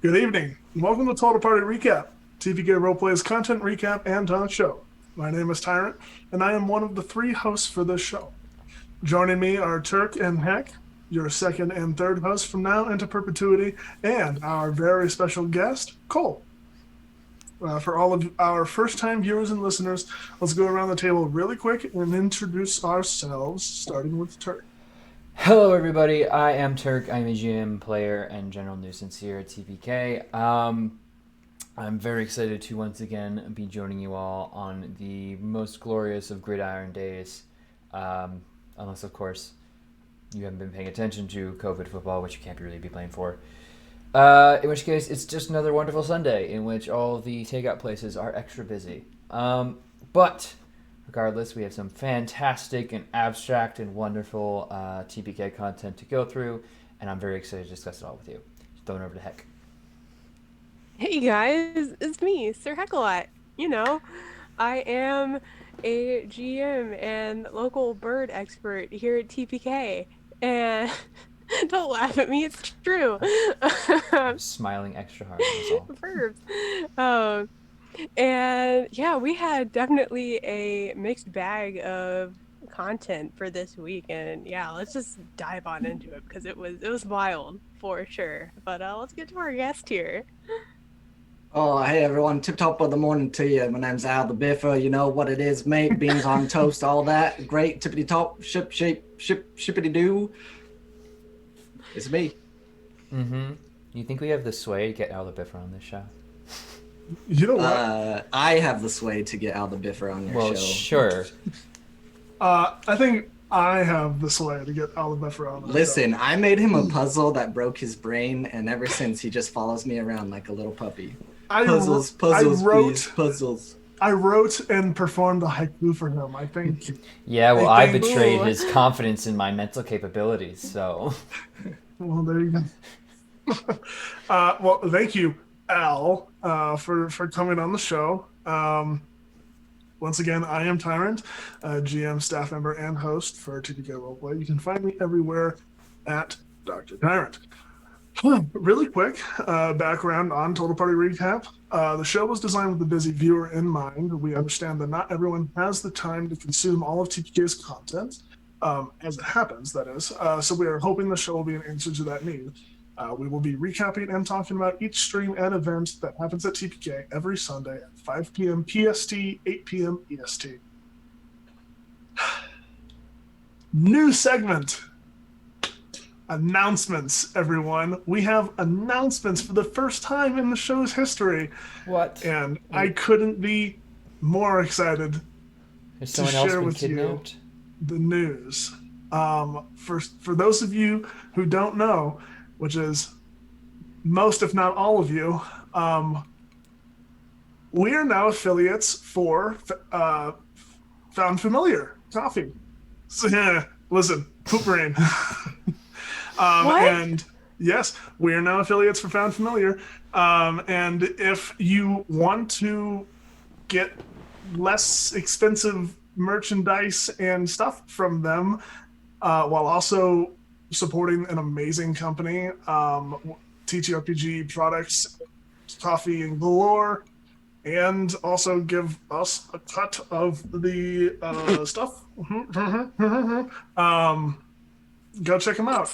Good evening. Welcome to Total Party Recap, TPK Roleplay's content recap and talk show. My name is Tyrant, and I am one of the three hosts for this show. Joining me are Turk and Heck, your second and third hosts from now into perpetuity, and our very special guest, Cole. For all of our first-time viewers and listeners, let's go around the table really quick and introduce ourselves, starting with Turk. Hello, everybody. I am Turk. I'm a GM player and general nuisance here at TPK. I'm very excited to once again be joining you all on the most glorious of gridiron days. Unless, of course, you haven't been paying attention to COVID football, which you can't really be playing for. In which case, it's just another wonderful Sunday in which all the takeout places are extra busy. But regardless, we have some fantastic and abstract and wonderful TPK content to go through, and I'm very excited to discuss it all with you. Throwing over to Heck. Hey guys, it's me, Sir Heckalot. I am a GM and local bird expert here at TPK. And don't laugh at me, it's true. I'm smiling extra hard. That's all. Verbs. And yeah, we had definitely a mixed bag of content for this week, and yeah, let's just dive on into it because it was wild for sure. But let's get to our guest here. Oh, hey everyone, tip top of the morning to you. My name's Al the Biffer. You know what it is, mate. Beans on toast, all that. Great, tippity top, shippity doo. It's me. Mm-hmm. You think we have the sway to get Al the Biffer on this show? You know what? I have the sway to get Al the Biffer on your Well, show. sure. I think I have the sway to get Ol'Bitey on. Listen, I made him a puzzle that broke his brain, and ever since he just follows me around like a little puppy. Puzzles, puzzles. I wrote and performed a haiku for him. I think. Yeah, well, I think- betrayed Ooh. his confidence in my mental capabilities, so... Well, there you go. Well, thank you, Al, for coming on the show. Once again, I am Tyrant, GM, staff member, and host for TPK Roleplay. You can find me everywhere at Dr. Tyrant. Really quick background on Total Party Recap. The show was designed with the busy viewer in mind. We understand that not everyone has the time to consume all of TPK's content, as it happens, that is. So we are hoping the show will be an answer to that need. We will be recapping and talking about each stream and event that happens at TPK every Sunday at 5 PM PST, 8 PM EST. New segment. Announcements, everyone. We have announcements for the first time in the show's history. What? And I couldn't be more excited Has to someone else share been with you kidnapped? the news. For those of you who don't know, which is most, if not all of you, we are now affiliates for Found Familiar Coffee. So, yeah, listen, poop brain. What? And yes, we are now affiliates for Found Familiar. And if you want to get less expensive merchandise and stuff from them, while also supporting an amazing company, TTRPG products, coffee and galore, and also give us a cut of the stuff. Go check them out.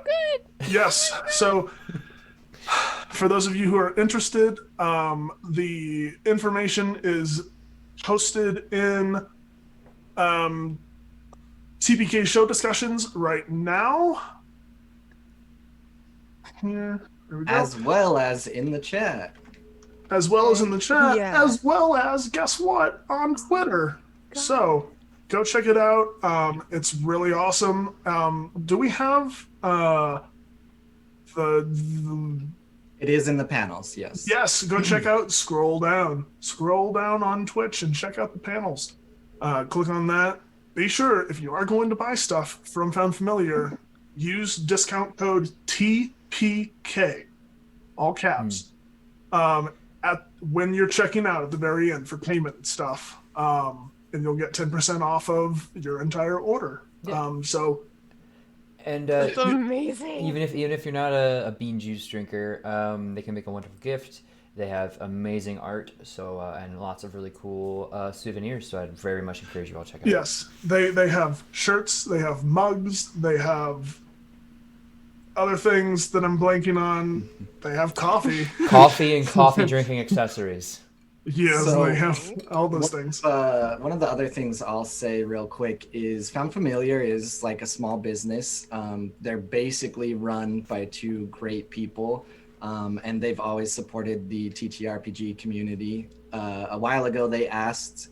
Good. Yes. So, for those of you who are interested, the information is posted in TPK show discussions right now. Here we go. As well as in the chat. As well as in the chat, Yeah. as well as, guess what, on Twitter. So, go check it out. It's really awesome. Do we have the It is in the panels, yes. Yes, go check out, scroll down on Twitch and check out the panels. Click on that. Be sure, if you are going to buy stuff from Found Familiar, use discount code TPK, all caps, when you're checking out at the very end for payment and stuff. And you'll get 10% off of your entire order. Yeah. So And That's amazing. even if you're not a bean juice drinker, they can make a wonderful gift. They have amazing art, so and lots of really cool souvenirs. So I'd very much encourage you all to check it out. Yes, they have shirts, they have mugs, they have other things that I'm blanking on. They have coffee. Coffee and coffee drinking accessories. Yes, So- they have all those things. One of the other things I'll say real quick is Found Familiar is like a small business. They're basically run by two great people, and they've always supported the TTRPG community. A while ago, they asked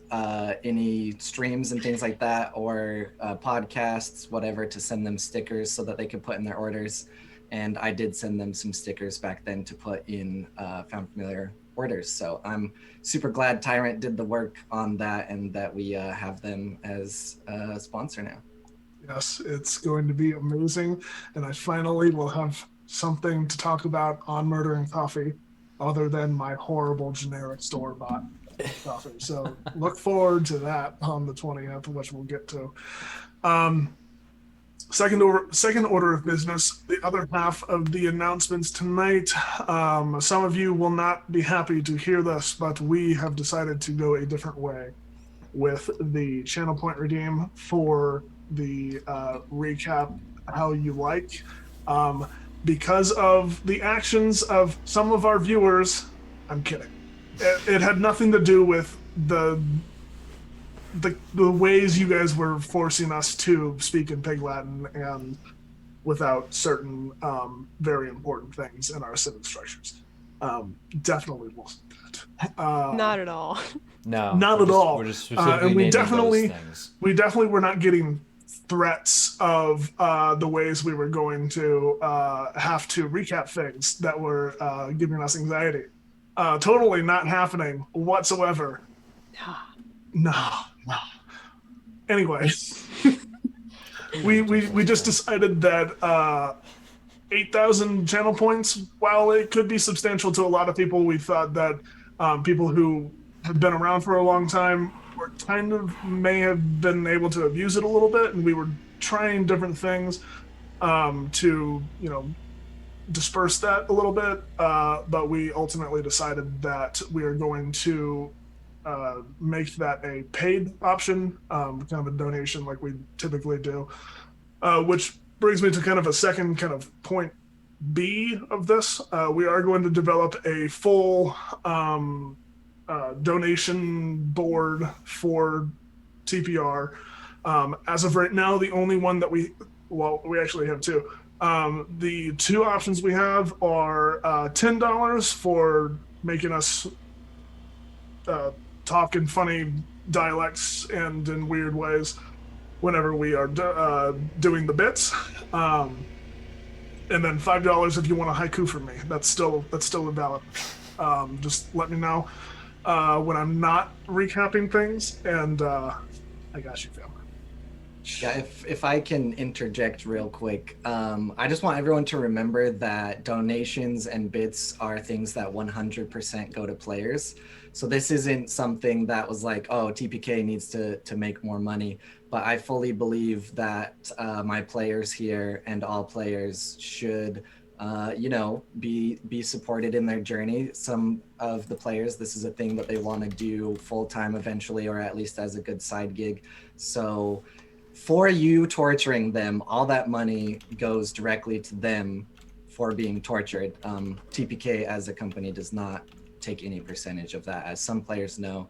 any streams and things like that, or podcasts, whatever, to send them stickers so that they could put in their orders. And I did send them some stickers back then to put in Found Familiar orders. So I'm super glad Tyrant did the work on that, and that we have them as a sponsor now. Yes, it's going to be amazing. And I finally will have something to talk about on Murdering Coffee other than my horrible generic store-bought coffee. So look forward to that on the 20th, which we'll get to. Second order of business, the other half of the announcements tonight. Some of you will not be happy to hear this, but we have decided to go a different way with the channel point redeem for the recap how you like. Because of the actions of some of our viewers, I'm kidding. It had nothing to do with the ways you guys were forcing us to speak in Pig Latin and without certain very important things in our sentence structures. Definitely wasn't that. Not at all. No, Not at all. We're just specifically And we naming definitely- those things. We definitely were not getting threats of the ways we were going to have to recap things that were giving us anxiety. Totally not happening whatsoever. No. Anyway, we just decided that 8,000 channel points, while it could be substantial to a lot of people, we thought that people who have been around for a long time were kind of may have been able to abuse it a little bit, and we were trying different things to disperse that a little bit, but we ultimately decided that we are going to make that a paid option, kind of a donation like we typically do, which brings me to kind of a second kind of point B of this. We are going to develop a full donation board for TPR. As of right now, the only one that we actually have two. The two options we have are $10 for making us talk in funny dialects and in weird ways whenever we are doing the bits, and then $5 if you want a haiku from me. That's still a valid. Just let me know when I'm not recapping things, and I got you, family. Yeah, if I can interject real quick, I just want everyone to remember that donations and bits are things that 100% go to players. So this isn't something that was like, oh, TPK needs to make more money. But I fully believe that my players here and all players should, be supported in their journey. Some of the players, this is a thing that they want to do full time eventually, or at least as a good side gig. So for you torturing them, all that money goes directly to them for being tortured. TPK as a company does not take any percentage of that, as some players know,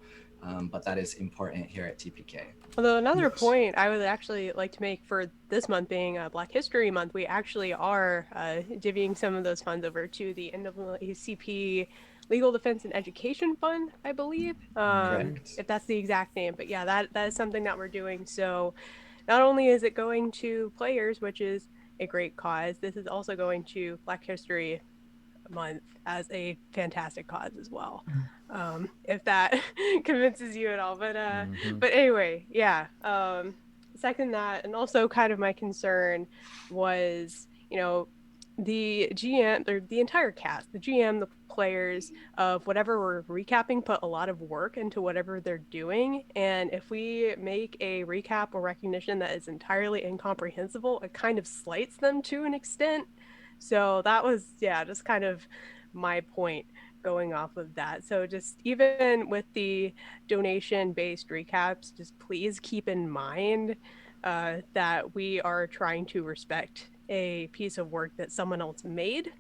but that is important here at TPK. Although another Yes. point I would actually like to make for this month being Black History Month, we actually are divvying some of those funds over to the NAACP Legal Defense and Education Fund, I believe, Correct. if that's the exact name. But yeah, that is something that we're doing. So not only is it going to players, which is a great cause, this is also going to Black History Month as a fantastic cause as well, if that convinces you at all. But but anyway, yeah, second that. And also kind of my concern was, the GM, or the entire cast, the GM, the players of whatever we're recapping put a lot of work into whatever they're doing, and if we make a recap or recognition that is entirely incomprehensible, it kind of slights them to an extent. So that was, yeah, just kind of my point going off of that. So just even with the donation based recaps, just please keep in mind that we are trying to respect a piece of work that someone else made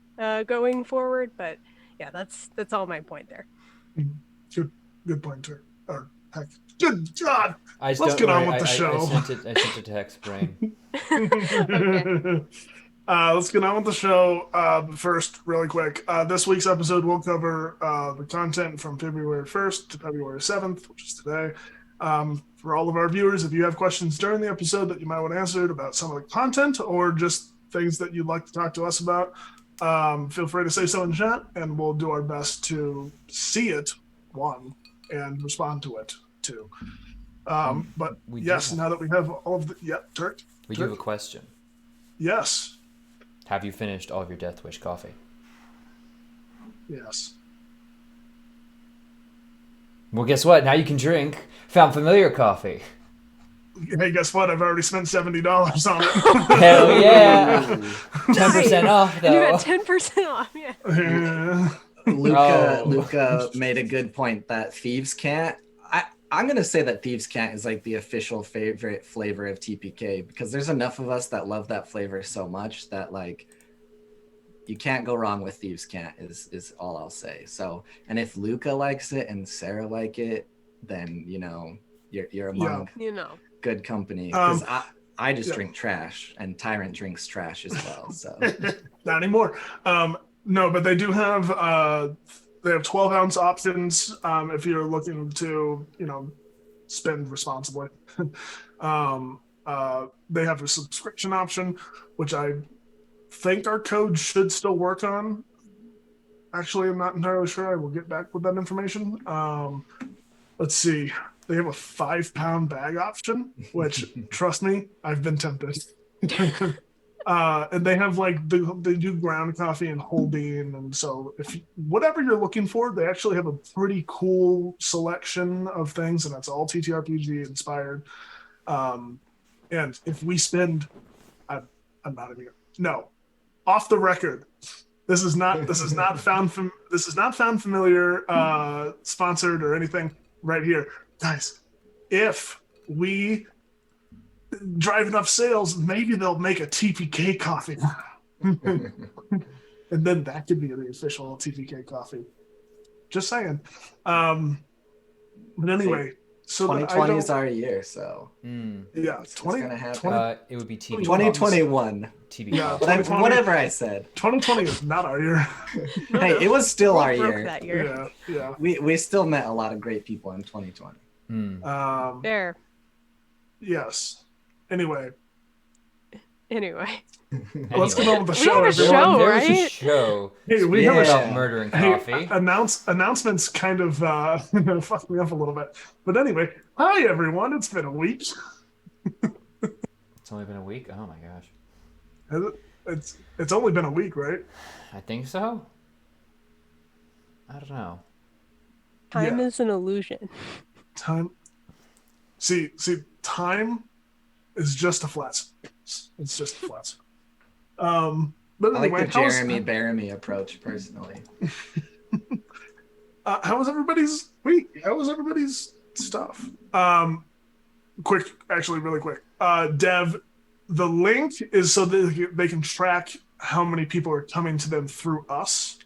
going forward. But yeah, that's all my point there. Good point, Turk. Or heck, good God. I just Let's don't get on worry, with the show. I sent it to Hex Brain. Okay. Let's get on with the show. First, really quick, this week's episode will cover the content from February 1st to February 7th, which is today. For all of our viewers, if you have questions during the episode that you might want answered about some of the content or just things that you'd like to talk to us about, feel free to say so in chat, and we'll do our best to see it, one, and respond to it, two. But yes, now that we have all of the... Yeah, Turk? We do have a question. Yes. Have you finished all of your Death Wish coffee? Yes. Well, guess what? Now you can drink Found Familiar coffee. Hey, guess what? I've already spent $70 on it. Hell yeah! 10% off, And you though. got 10% off, yeah. Yeah. Luca made a good point that thieves can't. I'm gonna say that thieves can't is like the official favorite flavor of TPK because there's enough of us that love that flavor so much that like you can't go wrong with thieves can't is all I'll say. So, and if Luca likes it and Sarah like it, then you know you're among good company because I just drink trash and Tyrant drinks trash as well. So Not anymore. No, but they do have they have 12-ounce options if you're looking to, spend responsibly. They have a subscription option, which I think our code should still work on. Actually, I'm not entirely sure. I will get back with that information. Let's see. They have a 5-pound bag option, which, trust me, I've been tempted. And they have they do ground coffee and whole bean, and so if whatever you're looking for, they actually have a pretty cool selection of things, and that's all TTRPG inspired. And if we spend, I'm not even off the record. This is not found familiar sponsored or anything right here, guys. If we drive enough sales, maybe they'll make a TPK coffee. And then that could be the official TPK coffee. Just saying. But anyway, so 2020 is our year, so yeah, it's gonna happen. It would be TB. 2021. TB. Yeah, whatever I said. 2020 is not our year. Hey, it was still our year. That year. Yeah. We still met a lot of great people in 2020. Fair. Yes. Anyway. Let's get on with the show. We have a show, There's right? a show. Hey, we Speaking have a about murdering coffee. Announcements kind of fucked me up a little bit. But anyway, hi everyone. It's been a week. It's only been a week? Oh my gosh. It's only been a week, right? I think so. I don't know. Time is an illusion. Time. See, time is just a flat space. It's just a flat space. But I anyway, like the Jeremy Baramy approach personally. How was everybody's week? How was everybody's stuff? Really quick. Dev, the link is so that they can track how many people are coming to them through us.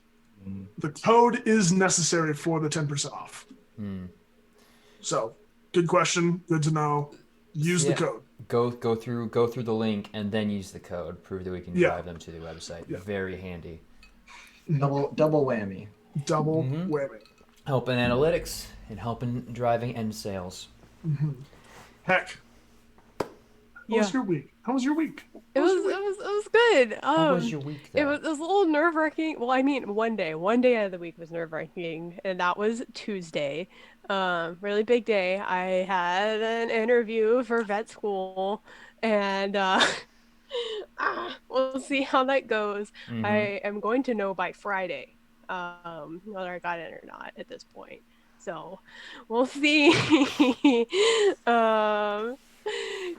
The code is necessary for the 10% off. So, good question. Good to know. Use the code. Go through the link and then use the code. Prove that we can drive them to the website. Yeah. Very handy. Double whammy. Double whammy. Helping analytics and helping driving and sales. Heck. How was your week? It was good. How was your week, though? It was a little nerve-wracking. Well, I mean, one day out of the week was nerve-wracking, and that was Tuesday. Really big day. I had an interview for vet school, and we'll see how that goes. I am going to know by Friday whether I got in or not at this point. So we'll see. um,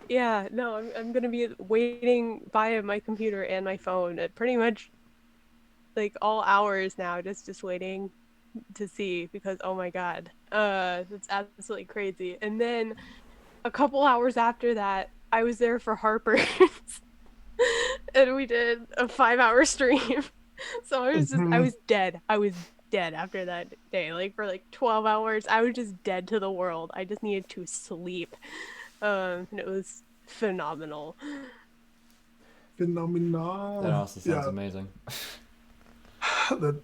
yeah, no, I'm gonna be waiting by my computer and my phone at pretty much like all hours now, just waiting to see because oh my god, it's absolutely crazy. And then a couple hours after that, I was there for Harper's, and we did a 5-hour stream. So I was dead. I was dead after that day. Like for like 12 hours, I was just dead to the world. I just needed to sleep. And it was phenomenal. Phenomenal. That also sounds Yeah. amazing. That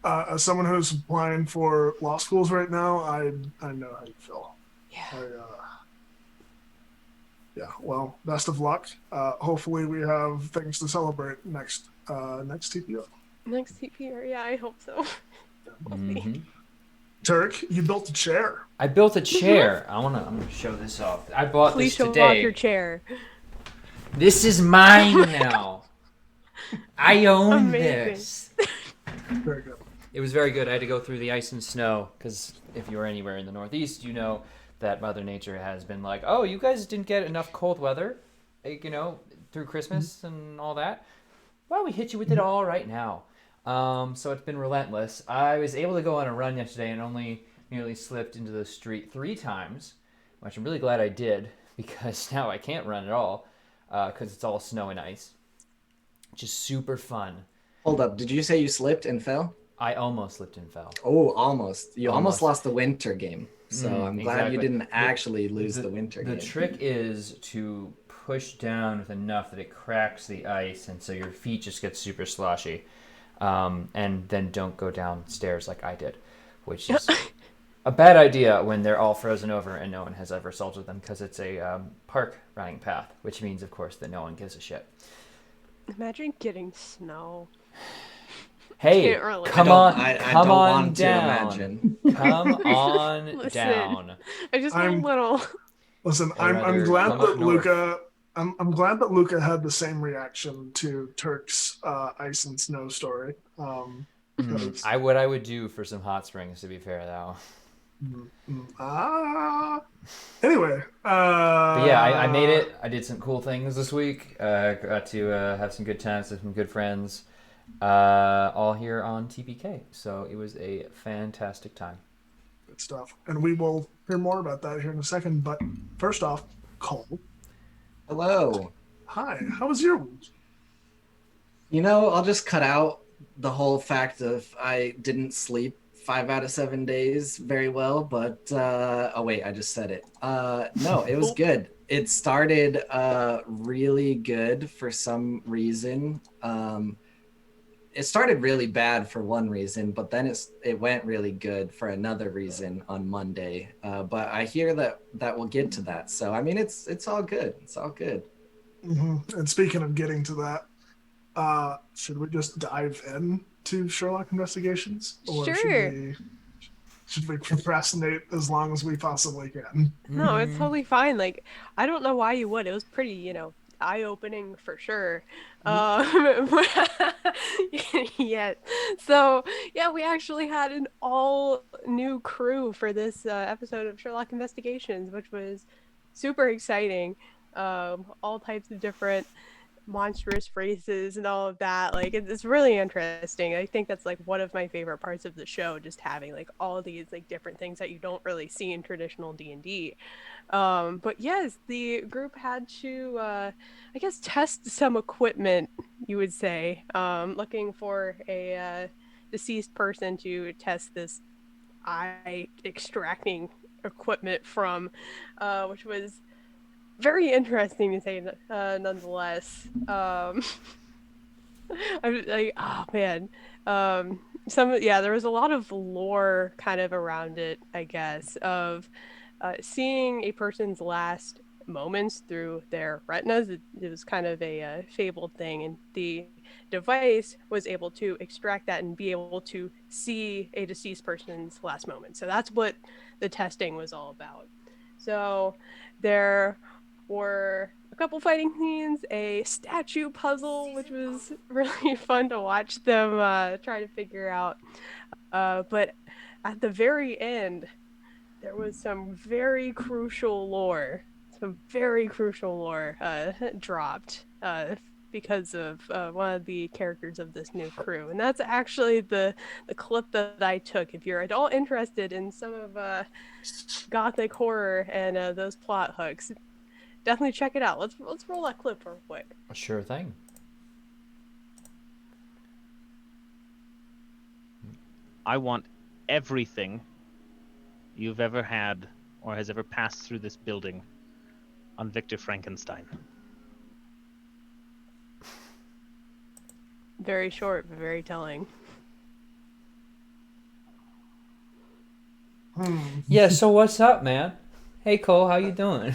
as someone who's applying for law schools right now, I know how you feel. Yeah. Yeah. Well, best of luck. Hopefully, we have things to celebrate next TPO. Next TPR, yeah, I hope so. Mm-hmm. Turk, you built a chair. I built a chair. I'm gonna show this off. I bought Please this show today. off your chair. This is mine now. I own Amazing. this. Very good. It was very good. I had to go through the ice and snow because if you're anywhere in the Northeast, you know that Mother Nature has been like, oh, you guys didn't get enough cold weather, like, through Christmas and all that. Well, we hit you with it all right now. So it's been relentless. I was able to go on a run yesterday and only nearly slipped into the street 3 times, which I'm really glad I did because now I can't run at all because it's all snow and ice. Just super fun. Hold up. Did you say you slipped and fell? I almost slipped and fell. Oh, almost. You almost Almost. lost the winter game. So I'm glad you exactly. didn't actually lose the winter game. The trick is to push down with enough that it cracks the ice, and so your feet just get super sloshy. And then don't go downstairs like I did, which is a bad idea when they're all frozen over and no one has ever assaulted them because it's a park running path, which means, of course, that no one gives a shit. Imagine getting snow. Hey, Can't relate. come I on don't on want to down. imagine. Come on Listen. down. I just I'm- want a little. Listen, I'd I'm rather glad come that up north. Luca. I'm glad that Luca had the same reaction to Turk's ice and snow story. 'Cause- What I would do for some hot springs, to be fair, though. Anyway. But yeah, I made it. I did some cool things this week. Got to have some good times with some good friends, all here on TPK. So it was a fantastic time. Good stuff. And we will hear more about that here in a second. But first off, Cole. Hello. Hi. How was your week? I'll just cut out the whole fact of I didn't sleep 5 out of 7 days very well, but oh wait, I just said it. No, it was good. It started really good for some reason. It started really bad for one reason, but then it went really good for another reason on Monday. But I hear that we'll get to that. So I mean, it's all good. It's all good. Mm-hmm. And speaking of getting to that, should we just dive in to Sherlock Investigations? Or Sure. should we procrastinate as long as we possibly can? No, it's totally fine. Like, I don't know why you would. It was pretty, eye-opening for sure. Yeah. So, yeah, we actually had an all-new crew for this episode of Sherlock Investigations, which was super exciting. All types of different monstrous phrases and all of that. Like, it's really interesting. I think that's like one of my favorite parts of the show, just having like all these like different things that you don't really see in traditional D&D. But yes, the group had to I guess test some equipment, you would say, looking for a deceased person to test this eye extracting equipment from, which was very interesting to say, nonetheless. I was like, oh man, there was a lot of lore kind of around it, I guess, of seeing a person's last moments through their retinas. It was kind of a fabled thing, and the device was able to extract that and be able to see a deceased person's last moments. So that's what the testing was all about. So there were a couple fighting scenes, a statue puzzle, which was really fun to watch them try to figure out. But at the very end, there was some very crucial lore. Some very crucial lore dropped because of one of the characters of this new crew. And that's actually the clip that I took. If you're at all interested in some of gothic horror and those plot hooks, definitely check it out. Let's roll that clip real quick. Sure thing. I want everything you've ever had or has ever passed through this building on Victor Frankenstein. Very short, but very telling. Yeah, so what's up, man? Hey, Cole, how you doing?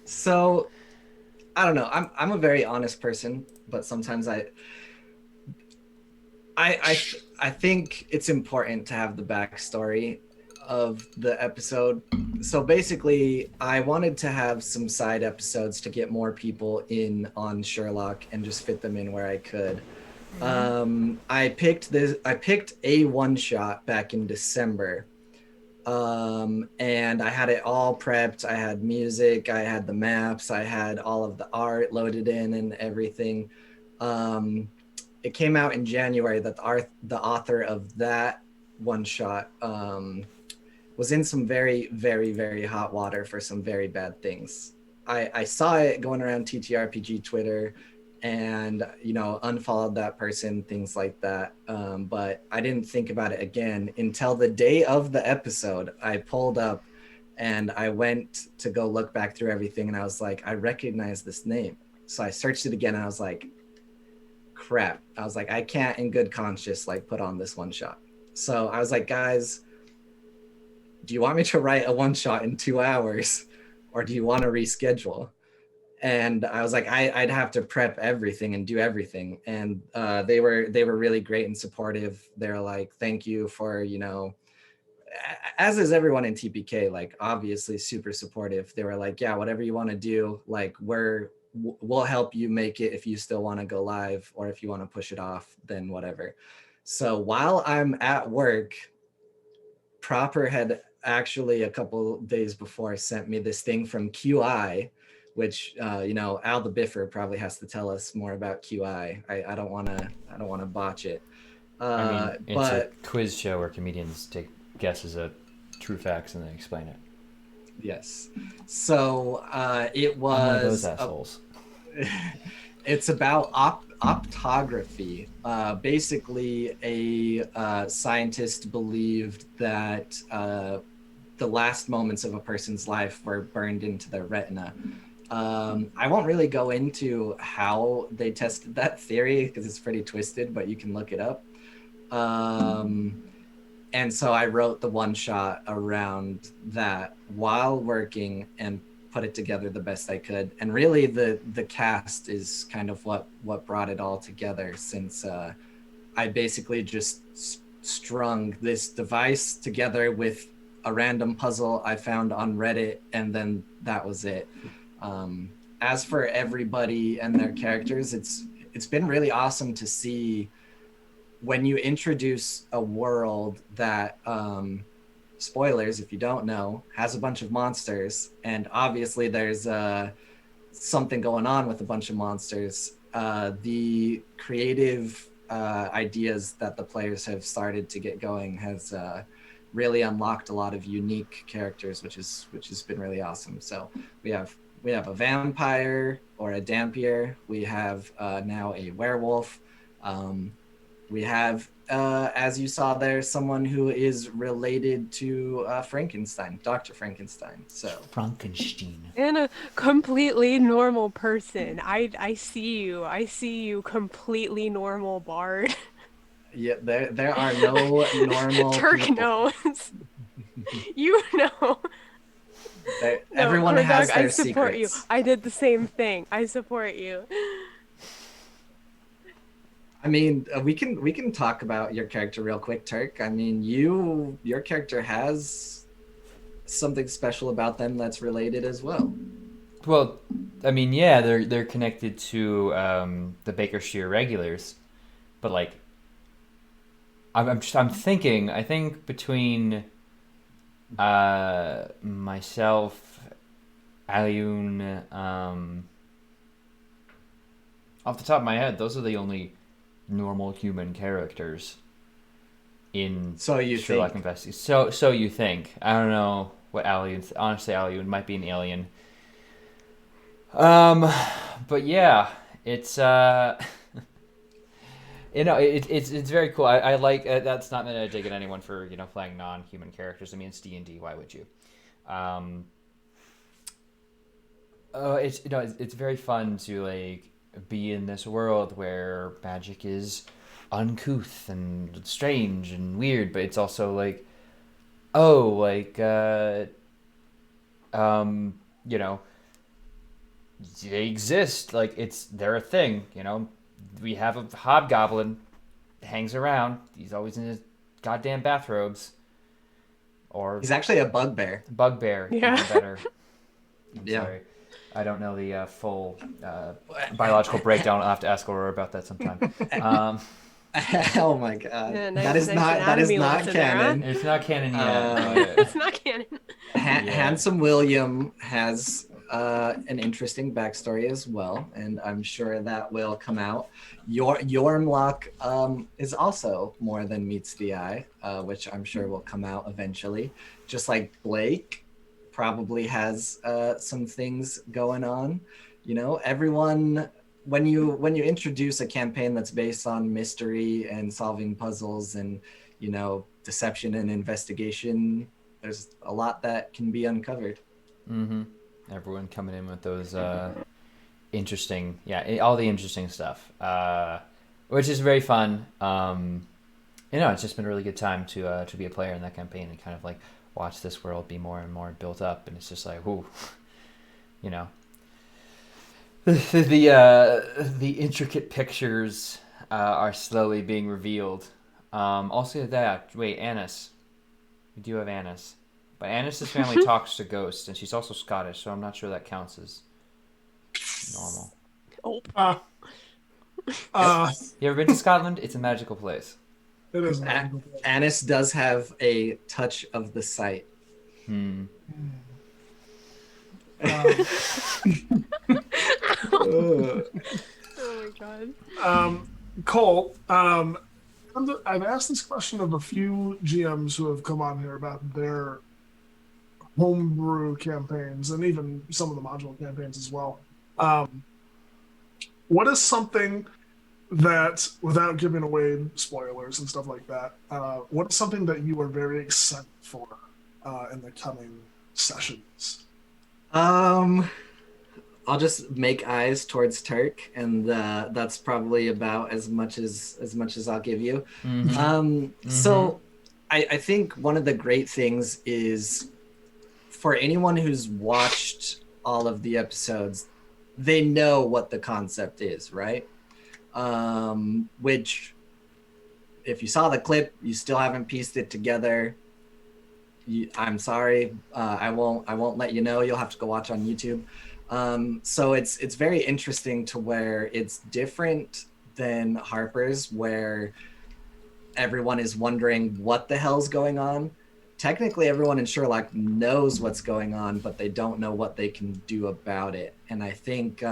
So I don't know. I'm a very honest person, but sometimes I think it's important to have the backstory of the episode. So basically, I wanted to have some side episodes to get more people in on Sherlock and just fit them in where I could. I picked a one shot back in December. And I had it all prepped. I had music, I had the maps, I had all of the art loaded in and everything. It came out in January that the author of that one shot was in some very, very, very hot water for some very bad things. I saw it going around TTRPG Twitter and, unfollowed that person, things like that. But I didn't think about it again until the day of the episode. I pulled up and I went to go look back through everything and I was like, I recognize this name. So I searched it again and I was like, crap. I was like, I can't in good conscience put on this one shot. So I was like, guys, do you want me to write a one shot in 2 hours or do you want to reschedule? And I was like, I'd have to prep everything and do everything. And they were really great and supportive. They're like, thank you for, as is everyone in TPK, obviously super supportive. They were like, yeah, whatever you want to do, we'll help you make it if you still want to go live, or if you want to push it off, then whatever. So while I'm at work, Proper had actually a couple days before sent me this thing from QI, which Al the Biffer probably has to tell us more about QI. I don't want to botch it. It's a quiz show where comedians take guesses at true facts and then explain it. Yes. So it was I'm one of those assholes. It's about optography. Basically, a scientist believed that the last moments of a person's life were burned into their retina. I won't really go into how they tested that theory because it's pretty twisted, but you can look it up. And so I wrote the one shot around that while working and put it together the best I could. And really the cast is kind of what brought it all together, since I basically just strung this device together with a random puzzle I found on Reddit, and then that was it. As for everybody and their characters, it's been really awesome to see when you introduce a world that, spoilers if you don't know, has a bunch of monsters, and obviously there's something going on with a bunch of monsters. The creative ideas that the players have started to get going has really unlocked a lot of unique characters, which has been really awesome. So we have a vampire or a Dampier. We have now a werewolf. We have, as you saw there, someone who is related to Frankenstein, Dr. Frankenstein. So Frankenstein. And a completely normal person. I see you, completely normal bard. yeah, there are no normal Turk people. knows. You know. Everyone has Dog, their I support secrets. you. I did the same thing. I support you. I mean, we can talk about your character real quick, Turk. I mean, your character has something special about them that's related as well. Well, I mean, yeah, they're connected to the Bakershear regulars, but like, I'm thinking. I think between myself, Aliun, off the top of my head, those are the only normal human characters in So you Sherlock think? Investigations. So you think? I don't know what Aliun. Honestly, Aliun might be an alien. Um, but yeah, it's it's very cool. I like that's not meant to dig at anyone for playing non-human characters. I mean, it's D&D. Why would you? Um, it's it's very fun to like be in this world where magic is uncouth and strange and weird, but it's also like oh like you know they exist, like they're a thing. We have a hobgoblin hangs around. He's always in his goddamn bathrobes. Or He's actually a bugbear. bugbear, Yeah. even better. I'm Yeah. sorry. I don't know the full biological breakdown. I'll have to ask Aurora about that sometime. Oh my god, Yeah, that is anatomy not lesson there, huh? canon. It's not canon Uh, yet. It's not canon. Yeah. Handsome William has an interesting backstory as well, and I'm sure that will come out. Yormlock is also more than meets the eye, which I'm sure will come out eventually. Just like Blake probably has some things going on. Everyone when you introduce a campaign that's based on mystery and solving puzzles and deception and investigation, there's a lot that can be uncovered. Mm-hmm. Everyone coming in with those interesting, all the interesting stuff, which is very fun. It's just been a really good time to be a player in that campaign and kind of like watch this world be more and more built up, and it's just like, ooh, the intricate pictures are slowly being revealed. Also that, wait, Annis. We do have Annis. But Annis's family talks to ghosts, and she's also Scottish, so I'm not sure that counts as normal. Oh, You ever been to Scotland? It's a magical place. it is. Annis does have a touch of the sight. Hmm. oh my god. Cole, I've asked this question of a few GMs who have come on here about their homebrew campaigns and even some of the module campaigns as well. What is something that, without giving away spoilers and stuff like that, what is something that you are very excited for in the coming sessions? I'll just make eyes towards Turk, and that's probably about as much as I'll give you. Mm-hmm. So I think one of the great things is for anyone who's watched all of the episodes, they know what the concept is, right? Which, if you saw the clip, you still haven't pieced it together. I'm sorry. I won't let you know. You'll have to go watch on YouTube. So it's very interesting to where it's different than Harper's, where everyone is wondering what the hell's going on. Technically, everyone in Sherlock knows what's going on, but they don't know what they can do about it. And I think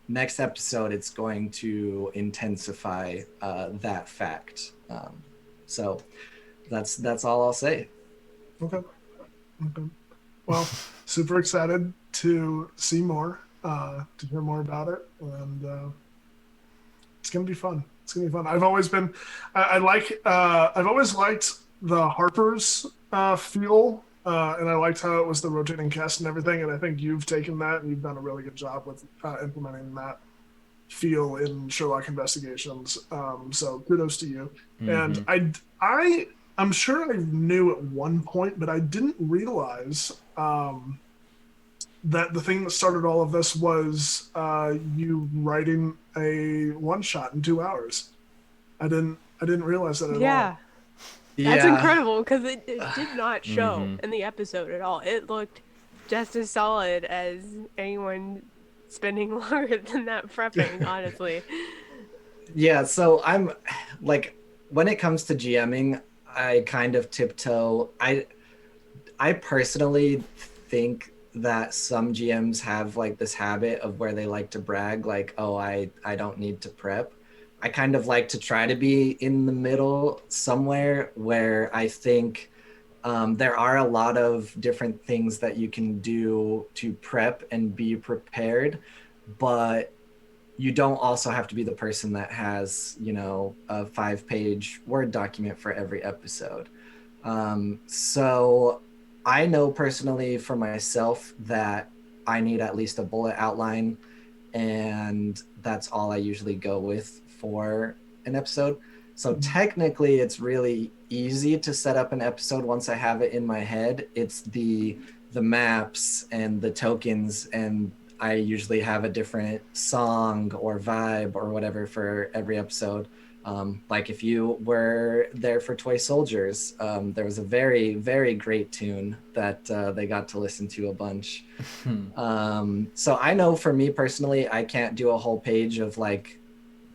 next episode, it's going to intensify that fact. So that's all I'll say. Okay. Well, super excited to see more, to hear more about it, and it's gonna be fun. It's gonna be fun. I've always been, I've always liked the Harper's feel, and I liked how it was the rotating cast and everything. And I think you've taken that and you've done a really good job with implementing that feel in Sherlock Investigations. So kudos to you. Mm-hmm. And I'm sure I knew at one point, but I didn't realize that the thing that started all of this was you writing a one shot in 2 hours. I didn't realize that at all. Yeah. That's Yeah. incredible because it did not show Mhm. in the episode at all. It looked just as solid as anyone spending longer than that prepping, honestly. Yeah, so I'm like when it comes to GMing, I kind of tiptoe. I personally think that some GMs have like this habit of where they like to brag like, "Oh, I don't need to prep." I kind of like to try to be in the middle somewhere where I think there are a lot of different things that you can do to prep and be prepared, but you don't also have to be the person that has, you know, a 5-page Word document for every episode. So I know personally for myself that I need at least a bullet outline, and that's all I usually go with for an episode. So technically, it's really easy to set up an episode once I have it in my head. It's the maps and the tokens, and I usually have a different song or vibe or whatever for every episode. Like if you were there for Toy Soldiers, there was a very, very great tune that they got to listen to a bunch. So I know for me personally, I can't do a whole page of like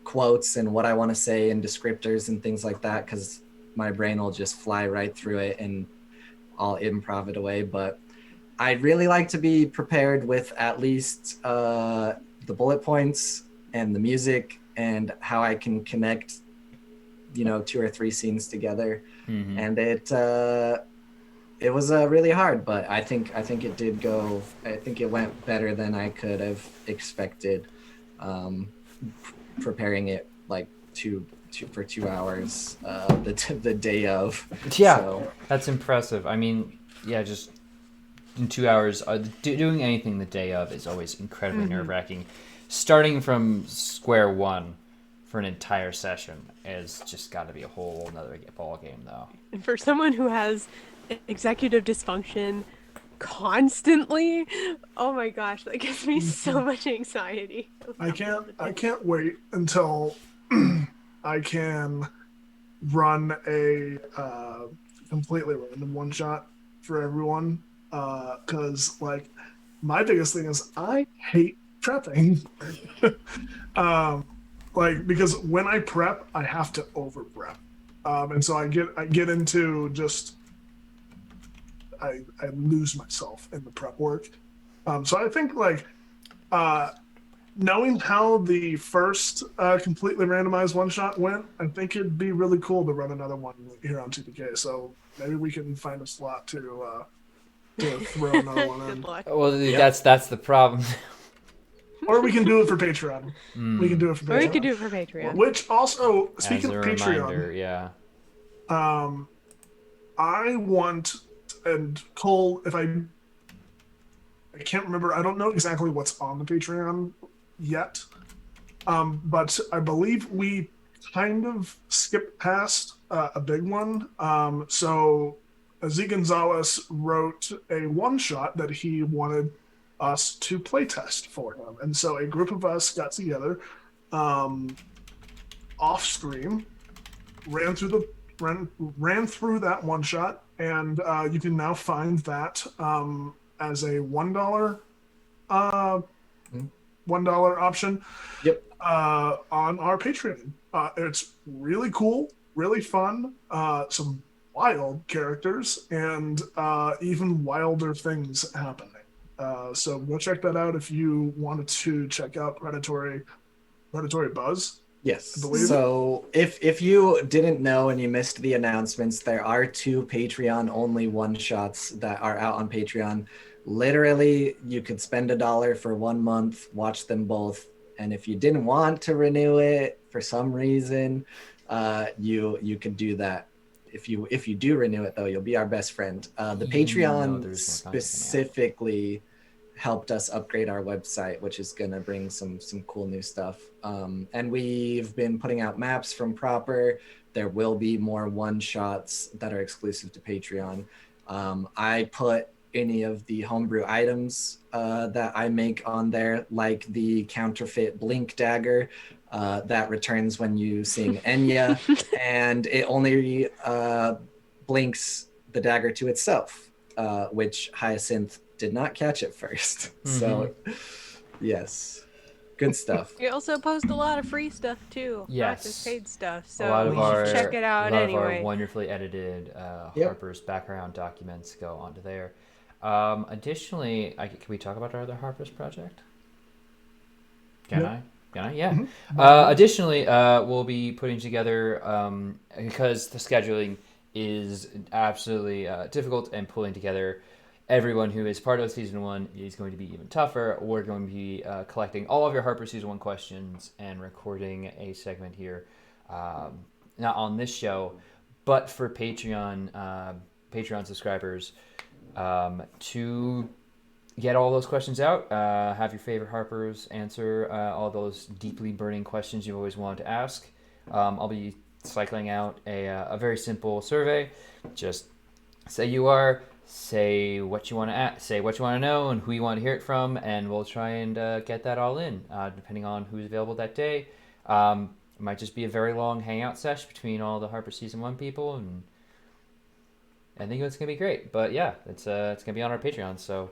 quotes and what I want to say and descriptors and things like that because my brain will just fly right through it and I'll improv it away. But I'd really like to be prepared with at least the bullet points and the music and how I can connect, you know, 2 or 3 scenes together. Mhm. And it was really hard, but I think it did go. I think it went better than I could have expected. Preparing it like for 2 hours the day of. Yeah, So that's impressive. I mean, yeah, just in 2 hours, doing anything the day of is always incredibly nerve-wracking. Starting from square one for an entire session is just got to be a whole another ball game, though. And for someone who has executive dysfunction constantly, oh my gosh, that gives me so much anxiety. I can't wait until I can run a completely random one shot for everyone. Because like my biggest thing is I hate prepping. Like because when I prep, I have to over prep. And so I get into just I lose myself in the prep work. So I think like knowing how the first completely randomized one shot went, I think it'd be really cool to run another one here on TPK. So maybe we can find a slot to throw another one Good in, luck. Well, that's the problem. or we can do it for Patreon. We can do it for Or we could Patreon. do it for Patreon. Which also, As speaking a of Patreon, reminder, yeah. I want, and Cole, if I can't remember, I don't know exactly what's on the Patreon yet, but I believe we kind of skipped past a big one. So Z Gonzalez wrote a one shot that he wanted us to playtest for him, and so a group of us got together off stream, ran through that one shot, and you can now find that as a $1 $1 option. Yep. On our Patreon. It's really cool, really fun, some wild characters, and even wilder things happening. So go check that out if you wanted to check out Predatory Buzz. yes. I believe. So if you didn't know and you missed the announcements, there are 2 Patreon only one shots that are out on Patreon. Literally, you could spend $1 for 1 month, watch them both, and if you didn't want to renew it for some reason, you could do that. If you do renew it though, you'll be our best friend. The Even though Patreon there's more content coming out. specifically helped us upgrade our website, which is gonna bring some cool new stuff. And we've been putting out maps from Proper. There will be more one shots that are exclusive to Patreon. I put any of the homebrew items that I make on there, like the counterfeit blink dagger that returns when you sing Enya, and it only blinks the dagger to itself, which Hyacinth did not catch at first. So, yes, good stuff. We also post a lot of free stuff too. Not just Yes. paid stuff. A So lot of you should check it out of our anyway. wonderfully edited Yep. Harper's background documents go onto there. Additionally, can we talk about our other Harper's project? Can Yeah. I? Can I? Yeah. Mm-hmm. Additionally, we'll be putting together, because the scheduling is absolutely difficult, and pulling together everyone who is part of season 1 is going to be even tougher. We're going to be collecting all of your Harper season 1 questions and recording a segment here, not on this show, but for Patreon subscribers, to get all those questions out, have your favorite Harpers answer all those deeply burning questions you've always wanted to ask. I'll be cycling out a very simple survey. Just say you are, say what you want to say what you want to know, and who you want to hear it from, and we'll try and get that all in, depending on who's available that day. It might just be a very long hangout sesh between all the Harper season 1 people, and I think it's gonna be great. But yeah, it's gonna be on our Patreon, so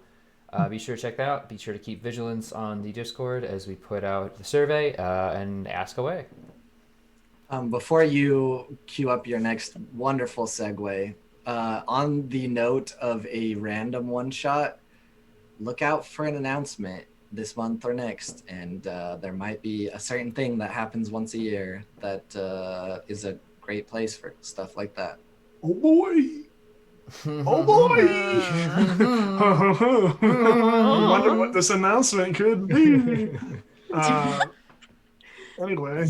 be sure to check that out. Be sure to keep vigilance on the Discord as we put out the survey, and ask away. Before you queue up your next wonderful segue, on the note of a random one-shot, look out for an announcement this month or next, and there might be a certain thing that happens once a year that is a great place for stuff like that. Oh boy! Oh boy! I wonder what this announcement could be. Anyway,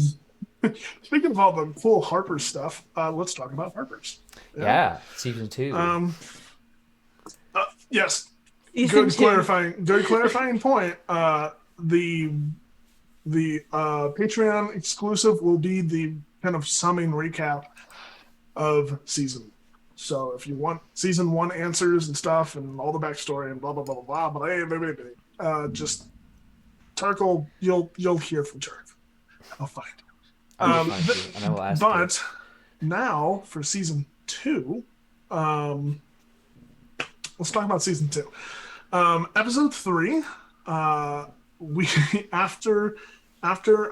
speaking of all the cool Harper stuff, let's talk about Harper's. Yeah, season 2. Yes. Season Good 2. clarifying point. The Patreon exclusive will be the kind of summing recap of season. So if you want season 1 answers and stuff and all the backstory and blah blah blah blah blah, just Turk will you'll hear from Turk. I'll find him. I will find you, and I will ask But now for season 2, let's talk about season 2. Episode 3, we after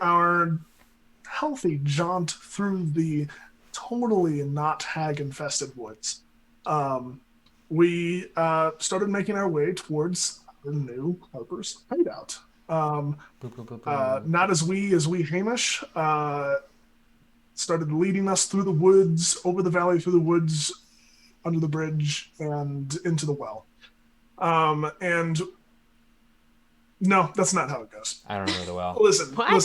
our healthy jaunt through the totally not hag infested woods, we started making our way towards our new Harper's hideout. Not as we Hamish started leading us through the woods, over the valley, through the woods, under the bridge, and into the well. And no, that's not how it goes. I don't know the well. Listen. What? I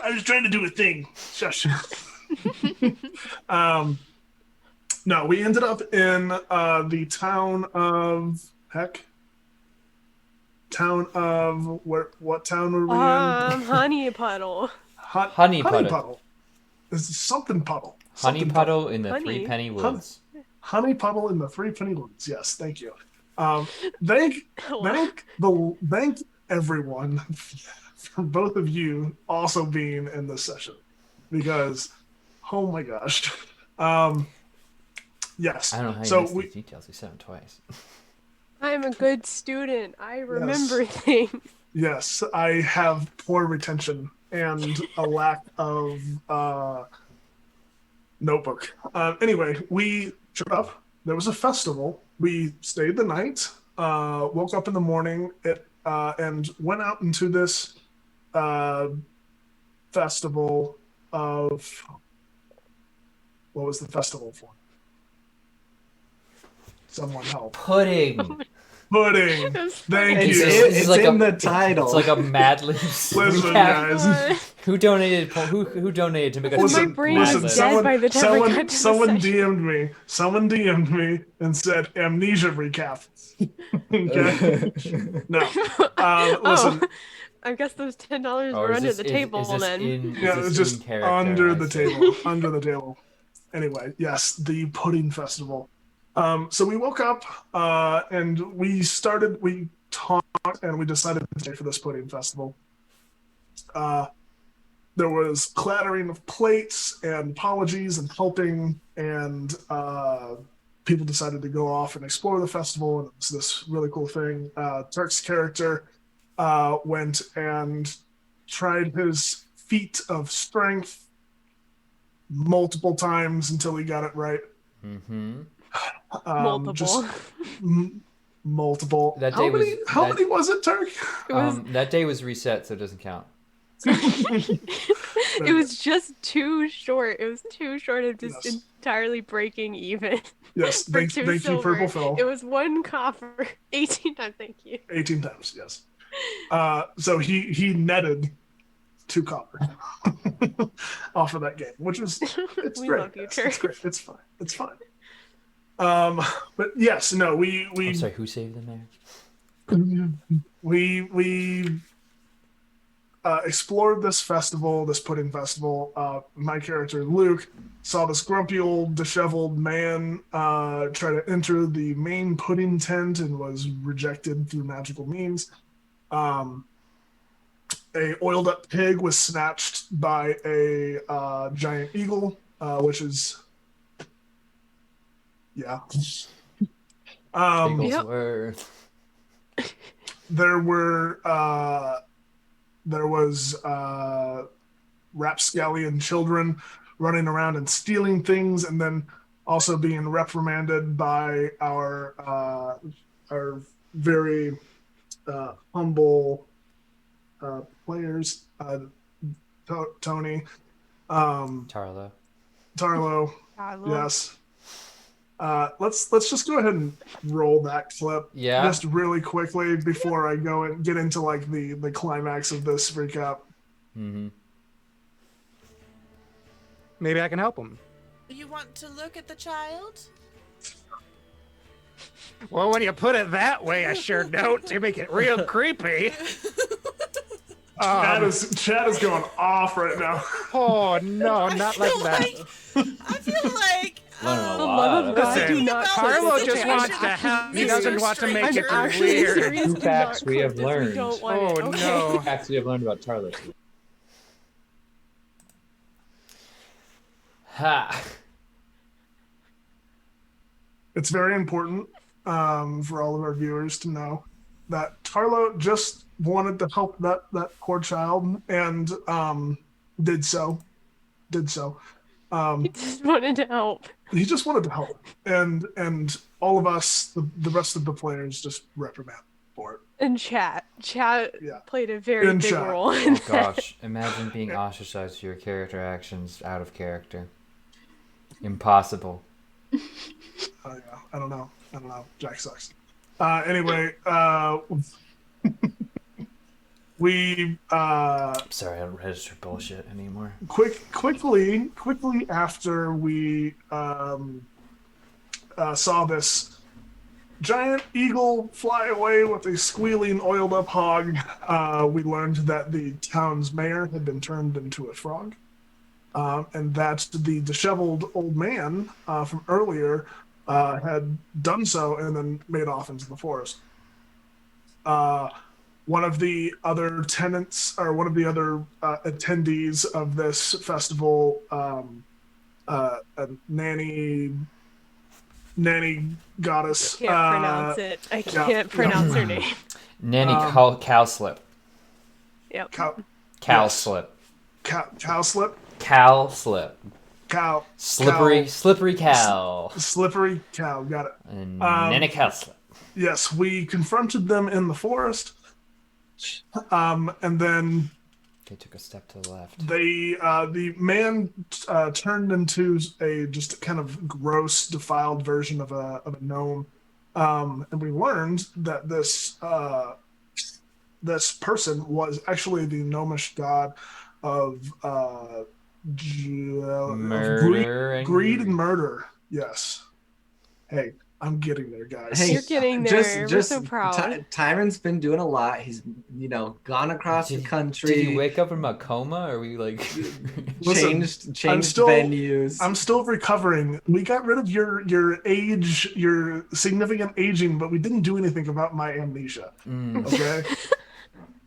was trying to do a thing. Shush. No, we ended up in the town of what town were we in? Honey Puddle. Honey Puddle. Puddle. It's something puddle. Honey Something Puddle in the Honey. Three Penny Woods. Honey Puddle in the Three Penny Woods. Yes, thank you. Thank everyone for both of you also being in this session, because oh my gosh. Yes. I don't know how you So missed these details. We said them twice. I'm a good student. I remember things. Yes, I have poor retention and a lack of notebook. Anyway, we showed up. There was a festival. We stayed the night, woke up in the morning, and went out into this festival of... What was the festival for? Someone help. Pudding. Pudding. Thank It's- you. it's It's like in a- the title. It's like a Mad Libs Listen, recap. guys. Who donated? Who donated to make us? Listen, my brain is dead by the time I got to the someone session. Someone DM'd me and said amnesia recap. Okay. No. Listen. I guess those $10 Or were is under this- the is- table is this then. Yeah, is it's this just in character, under I the see. table. Under the table. Anyway, yes, the pudding festival. So we woke up and we talked and we decided to stay for this pudding festival. There was clattering of plates and apologies and helping, and people decided to go off and explore the festival, and it was this really cool thing. Turk's character went and tried his feat of strength multiple times until he got it right. Mm-hmm. Multiple. Multiple. That day How many was it, Turk? It was, that day was reset, so it doesn't count. it was just too short. It was too short of just Yes. entirely breaking even. Yes, for thank two you, silver. Purple Phil. It was 1 copper. 18 times, thank you. 18 times, yes. So he netted 2 copper off of that game, which was it's We great. love you, Yes, Turk. it's great. It's fine. It's fine. But yes, no, I'm sorry, who saved them there? we explored this festival, this pudding festival. My character Luke saw this grumpy old disheveled man try to enter the main pudding tent and was rejected through magical means. A oiled up pig was snatched by a giant eagle, which is yeah. Eagles Yep. were. There was rapscallion children running around and stealing things, and then also being reprimanded by our very humble players, Tony, Tarlo. Tarlo. Yes. Let's just go ahead and roll that clip. Yeah. Just really quickly before I go and get into like the climax of this recap. Mm-hmm. Maybe I can help him. You want to look at the child? Well, when you put it that way, I sure don't. You make it real creepy. Chad is going off right now. Oh no, not like that. I feel like Learning a The lot. love of God, Listen, do not Carlo click this just page. wants to help. He Mr. doesn't want to make Stranger. it I'm actually weird. serious. Two Do facts not we click have this. learned. We don't want Oh it. Okay. no. Facts we have learned about Tarlo. Ha! It's very important for all of our viewers to know that Tarlo just wanted to help that poor child and did so. He just wanted to help. He just wanted to help, and all of us, the rest of the players, just reprimand for it. And chat Yeah. played a very In big chat. role in Oh that. gosh, imagine being ostracized for your character actions out of character. Impossible. Oh yeah, I don't know. Jack sucks. Anyway, we Sorry, I don't register bullshit anymore. quickly after we saw this giant eagle fly away with a squealing oiled up hog, we learned that the town's mayor had been turned into a frog, and that the disheveled old man from earlier had done so and then made off into the forest. One of the other tenants, or one of the other attendees of this festival, a nanny goddess. Can't pronounce it. I can't pronounce her name. Nanny cowslip. Yep. Cowslip. Cowslip. Cowslip. Cow. Slippery cow. Slippery cow. Got it. And Nanny cowslip. Yes, we confronted them in the forest, and then They took a step to the left. the man turned into a just kind of gross, defiled version of a gnome, and we learned that this person was actually the gnomish god of Murder and greed and murder. Yes. Hey, I'm getting there, guys. Hey, You're getting there. We're so proud. Tyrant's been doing a lot. He's, gone across the country. Did he wake up from a coma? Or are we like Listen, changed venues? I'm still recovering. We got rid of your age, your significant aging, but we didn't do anything about my amnesia. Okay?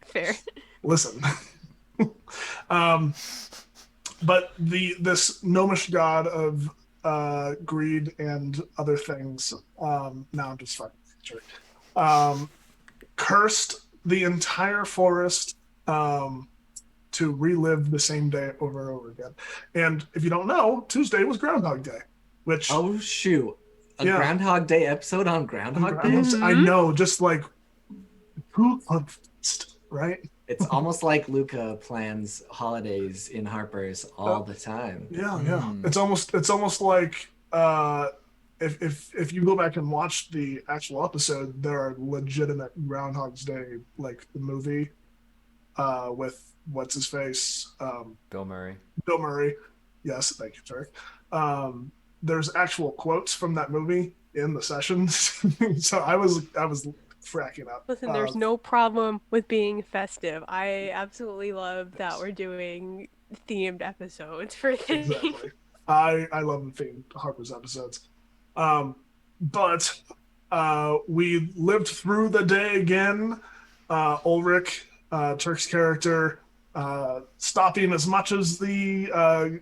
Fair. Listen. But this gnomish god of greed and other things, now I'm just fucking sure, cursed the entire forest to relive the same day over and over again. And if you don't know, Tuesday was Groundhog Day, which Oh shoot! Groundhog Day episode on Groundhog Day. I know, just like who, right? It's almost like Luca plans holidays in Harper's all the time. Yeah. It's almost like if you go back and watch the actual episode, there are legitimate Groundhog's Day, like the movie, with what's his face, Bill Murray. Bill Murray. Yes, thank you, Turk. There's actual quotes from that movie in the sessions, so I was cracking up. Listen, there's no problem with being festive. I absolutely love that we're doing themed episodes for this. Exactly. I love the themed Harper's episodes. But we lived through the day again. Ulrich, Turk's character, stopping as much as the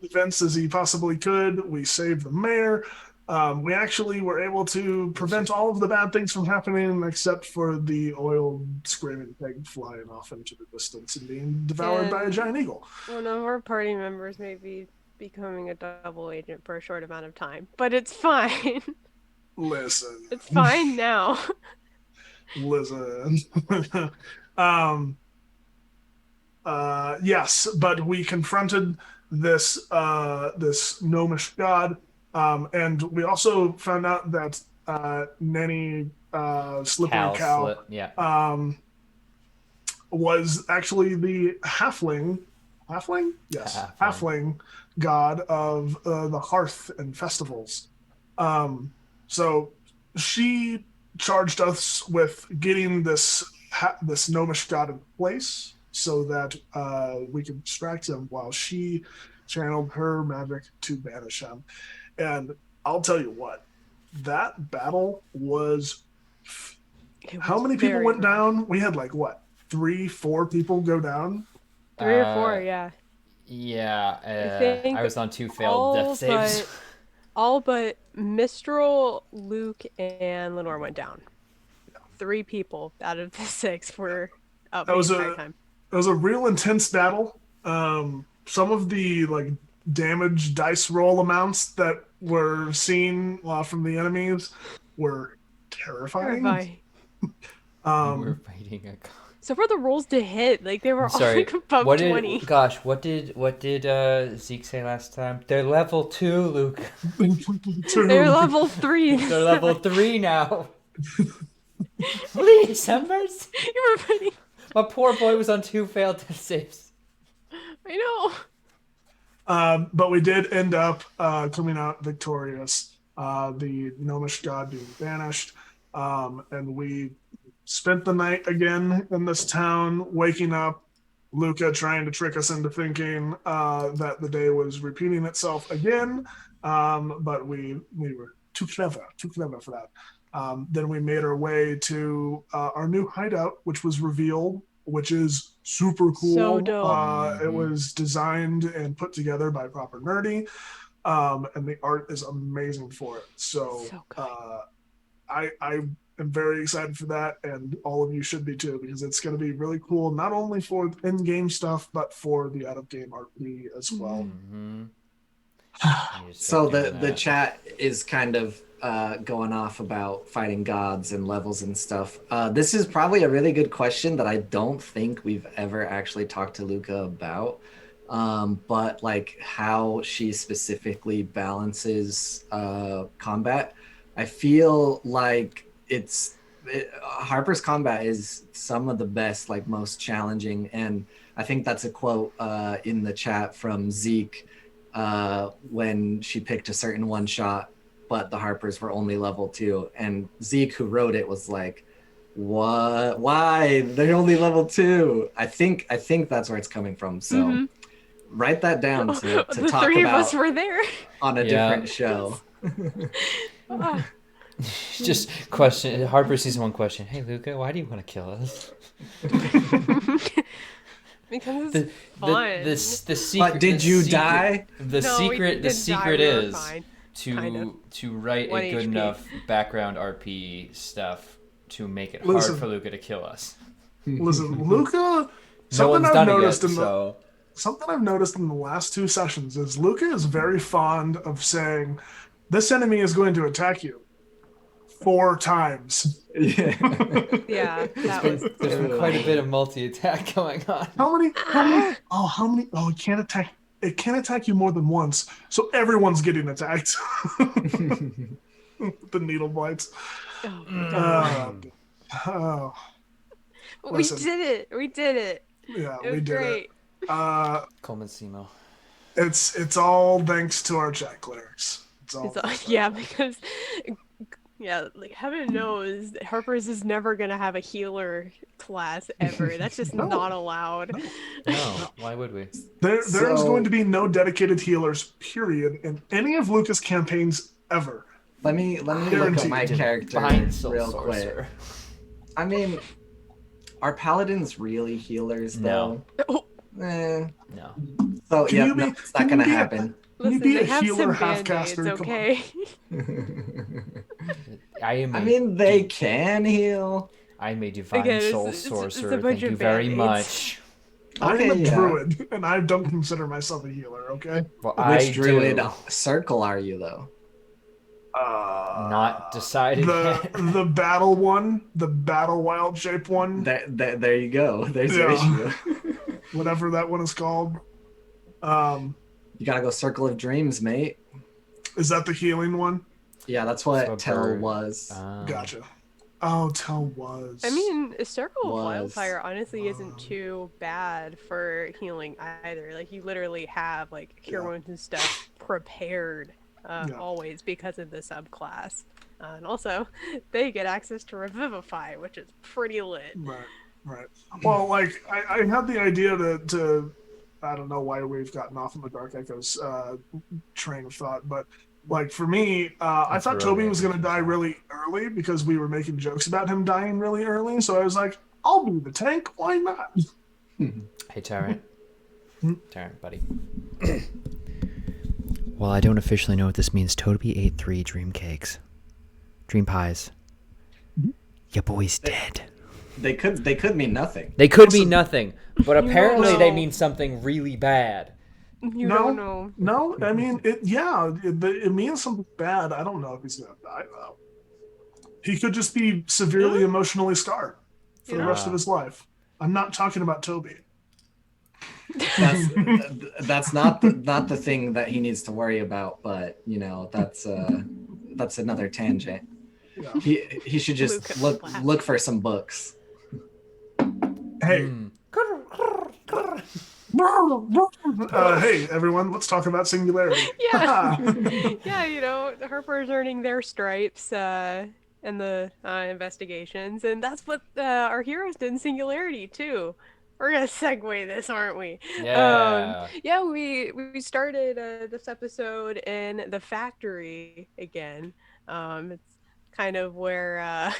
events as he possibly could. We saved the mayor. We actually were able to prevent all of the bad things from happening, except for the oil screaming pig flying off into the distance and being devoured by a giant eagle. One of our party members may be becoming a double agent for a short amount of time, but it's fine. Listen. It's fine now. Listen. Yes, but we confronted this gnomish god. And we also found out that Nanny Slippery Cow was actually the halfling? Yes, halfling god of the hearth and festivals. So she charged us with getting this gnomish god in place so that we could distract him while she channeled her magic to banish him. And I'll tell you what, that battle was how many people went down? We had like what, 3-4 people go down? 3 or 4, yeah. Yeah, I was on 2 failed death saves. All but Mistral, Luke, and Lenore went down. 3 people out of the 6 were up the entire time. It was a real intense battle. Some of the like damage dice roll amounts that were seen from the enemies were terrifying. We're fighting a god. So for the rolls to hit, like they were all like above 20. What did Zeke say last time? They're level 2, Luke. They're level 3. They're level 3 now. Please, Embers. You were fighting. My poor boy was on 2 failed death saves. I know. But we did end up coming out victorious. The gnomish god being banished, and we spent the night again in this town, waking up, Luca trying to trick us into thinking that the day was repeating itself again, but we were too clever for that. Then we made our way to our new hideout, which was revealed, which is super cool. So dope. It was designed and put together by Proper Nerdy, and the art is amazing for it. So good. I am very excited for that, and all of you should be too, because it's going to be really cool, not only for in-game stuff, but for the out-of-game RP as well. So the chat is kind of going off about fighting gods and levels and stuff. This is probably a really good question that I don't think we've ever actually talked to Luca about. But like how she specifically balances combat. I feel like Harper's combat is some of the best, like most challenging. And I think that's a quote in the chat from Zeke when she picked a certain one shot, but the Harpers were only level 2. And Zeke, who wrote it, was like, "What? Why? They're only level 2." I think that's where it's coming from. So write that down to The talk three about of us were there. on a different show. Just question. Harper season 1 question. Hey Luca, why do you want to kill us? Because it's fun. The secret. But did you die? The No, we secret. The didn't secret die, we were is fine. to Kind of. write 1 a good HP. enough background RP stuff to make it Listen. hard for Luca to kill us. Listen, Luca. No Something one's I've done it noticed yet, in the so something I've noticed in the last 2 sessions is Luca is very fond of saying, "This enemy is going to attack you 4 times." Yeah. Yeah, that was. there's been quite a bit of multi-attack going on. How many? Oh, it can't attack. It can't attack you more than once. So everyone's getting attacked. The needle bites. Oh, Oh, we listen. did it. We did it. yeah, It we was did great. it. Coleman Simo. It's all thanks to our chat clerics. Yeah, because like heaven knows Harper's is never gonna have a healer class ever. That's just No. not allowed. No, why would we? There's So- going to be no dedicated healers, period, in any of Lucas' campaigns ever. Let me look at Guaranteed. my character Divine Soul real quick. Sorcerer. I mean, are paladins really healers No. though? Eh. No. So Can yeah, you be- no, it's not can you gonna be a- happen. Can you Listen, be they a have healer some half band-aids, caster? Come on. okay? I am. I mean, they can heal. I'm a divine Again, it's- soul it's a sorcerer. bunch Thank you of very band-aids. much. I'm Okay, a yeah. druid, and I don't consider myself a healer. Okay. Well, Which I druid do. circle are you though? Not decided yet. The battle one, the battle wild shape one, There you go. There's your Yeah. issue. whatever that one is called. You gotta go circle of dreams, mate. Is that the healing one? Yeah, that's So what Tell bird. was. Gotcha. Oh, Tell was. I mean, a Circle of Was. Wildfire honestly isn't too bad for healing either. Like, you literally have, like, cure Yeah. wounds and stuff prepared Yeah. always because of the subclass. And also, they get access to Revivify, which is pretty lit. Right. Well, like I had the idea to I don't know why we've gotten off on the Dark Echoes train of thought, but like for me, I That's thought really Toby was gonna die interesting. really early because we were making jokes about him dying really early. So I was like, I'll be the tank. Why not? Hey, Tyrant. Tyrant, buddy. Well, I don't officially know what this means. Toby ate 3 dream cakes. Dream pies. Your boy's dead. They could mean nothing. They could Listen. mean nothing, but apparently No. they mean something really bad. You No. don't know. No, I mean it means something bad. I don't know if he's gonna die though. He could just be severely emotionally scarred for the Yeah. rest of his life. I'm not talking about Toby. That's not the thing that he needs to worry about. But you know, that's another tangent. Yeah. He should just Lucas look for some books. Hey, Mm. hey everyone, let's talk about singularity. Yeah. Yeah, you know, Harper's earning their stripes in the investigations, and that's what our heroes did in Singularity too. We're gonna segue this, aren't we? Yeah. Yeah, we started this episode in the factory again. It's kind of where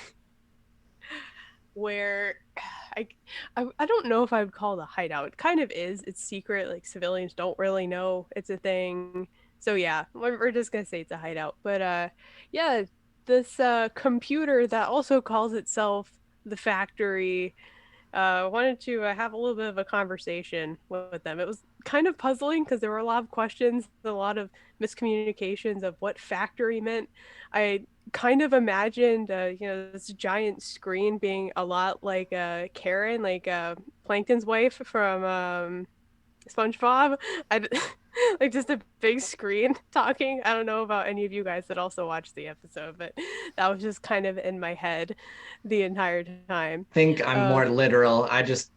I don't know if I would call it a hideout. It kind of is. It's secret. Like, civilians don't really know it's a thing. So yeah, we're just gonna say it's a hideout. But yeah, this computer that also calls itself the factory wanted to have a little bit of a conversation with them. It was kind of puzzling because there were a lot of questions, a lot of miscommunications of what factory meant. I kind of imagined, this giant screen being a lot like Karen, like Plankton's wife from SpongeBob. Like just a big screen talking. I don't know about any of you guys that also watched the episode, but that was just kind of in my head the entire time. I think I'm more literal. I just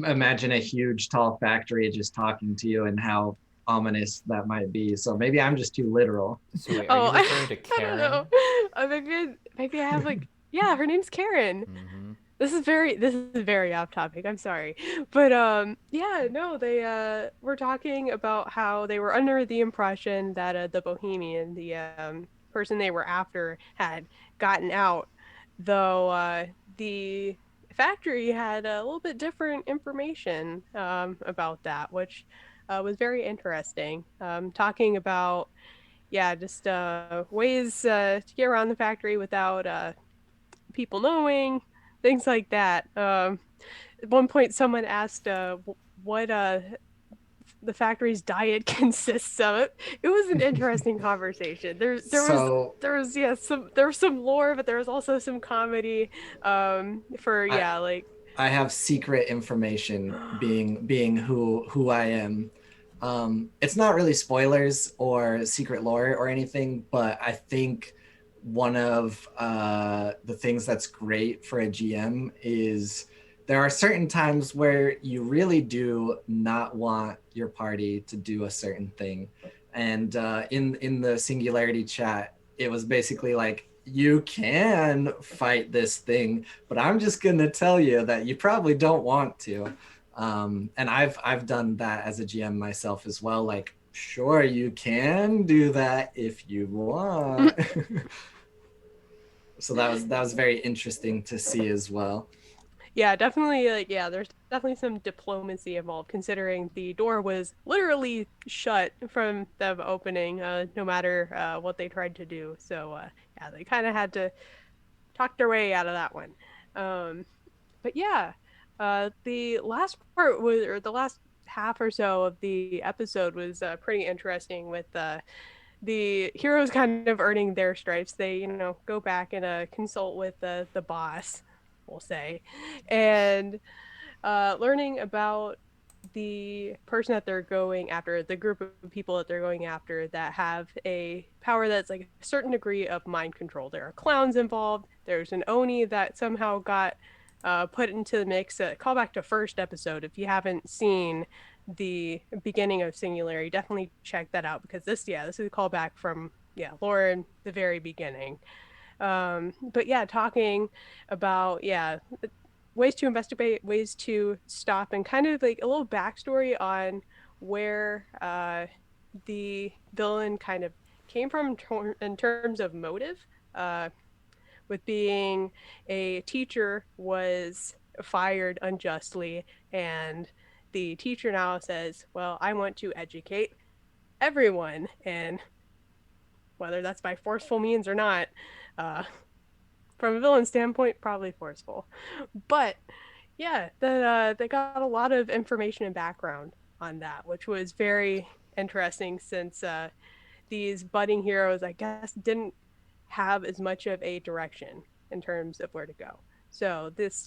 imagine a huge, tall factory just talking to you, and how ominous that might be. So maybe I'm just too literal. So wait, are you referring to I don't Karen? know. Maybe I have like, yeah, her name's Karen. Mm-hmm. This is very off topic. I'm sorry. But yeah, no, they were talking about how they were under the impression that the Bohemian, the person they were after, had gotten out, though the factory had a little bit different information about that, which was very interesting. Talking about, yeah, just ways to get around the factory without people knowing, things like that. At one point, someone asked what the factory's diet consists of. It was an interesting conversation. There was some lore, but there was also some comedy. Like I have secret information being who I am. It's not really spoilers or secret lore or anything, but I think one of the things that's great for a GM is there are certain times where you really do not want your party to do a certain thing. And in the Singularity chat, it was basically like, you can fight this thing, but I'm just gonna tell you that you probably don't want to. And I've done that as a GM myself as well. Like, sure, you can do that if you want. So that was very interesting to see as well. Yeah, definitely. Like, yeah, there's definitely some diplomacy involved, considering the door was literally shut from them opening, no matter what they tried to do. So, yeah, they kind of had to talk their way out of that one. But yeah, the last part was, or the last half or so of the episode was pretty interesting with the heroes kind of earning their stripes. They, go back and consult with the boss, we'll say, and learning about the person that they're going after, the group of people that they're going after that have a power that's like a certain degree of mind control. There are clowns involved. There's an Oni that somehow got put into the mix. Call back to first episode. If you haven't seen the beginning of Singularity, definitely check that out, because this is a callback from lore in the very beginning. But yeah, talking about ways to investigate, ways to stop, and kind of like a little backstory on where the villain kind of came from in terms of motive. With being a teacher, was fired unjustly, and the teacher now says, well, I want to educate everyone, and whether that's by forceful means or not, from a villain standpoint, probably forceful. But yeah, they got a lot of information and background on that, which was very interesting, since these budding heroes, I guess, didn't have as much of a direction in terms of where to go. So this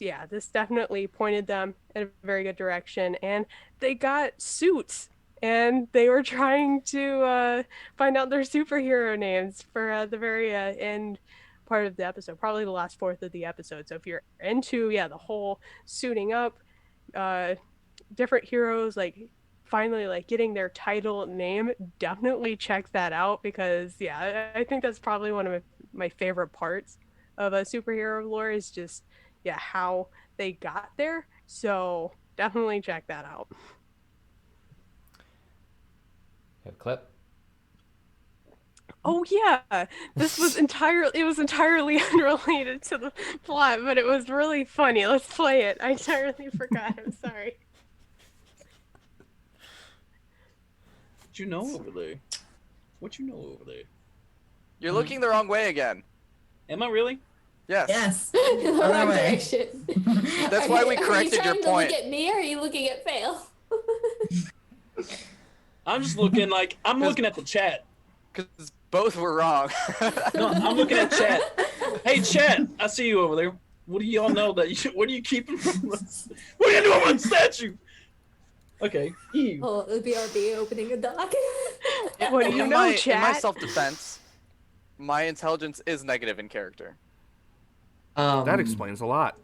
definitely pointed them in a very good direction, and they got suits, and they were trying to find out their superhero names for the very end part of the episode, probably the last fourth of the episode. So if you're into the whole suiting up, different heroes like finally like getting their title name, definitely check that out, because I think that's probably one of my favorite parts of a superhero lore, is just how they got there. So definitely check that out. A clip. Oh yeah, this was entirely unrelated to the plot, but it was really funny. Let's play it. I entirely forgot. I'm sorry. What you know over there? What you know over there? You're looking the wrong way again. Am I really? Yes. Yes. The wrong direction. That's why we corrected your point. Are you trying to look at me, or are you looking at Fail? I'm just looking I'm looking at the chat. Because both were wrong. No, I'm looking at chat. Hey, chat, I see you over there. What do y'all know what are you keeping from us? What are you doing with the statue? Okay. Oh, the BRB opening a dock. What do you know, chat? In my self-defense, my intelligence is negative in character. That explains a lot.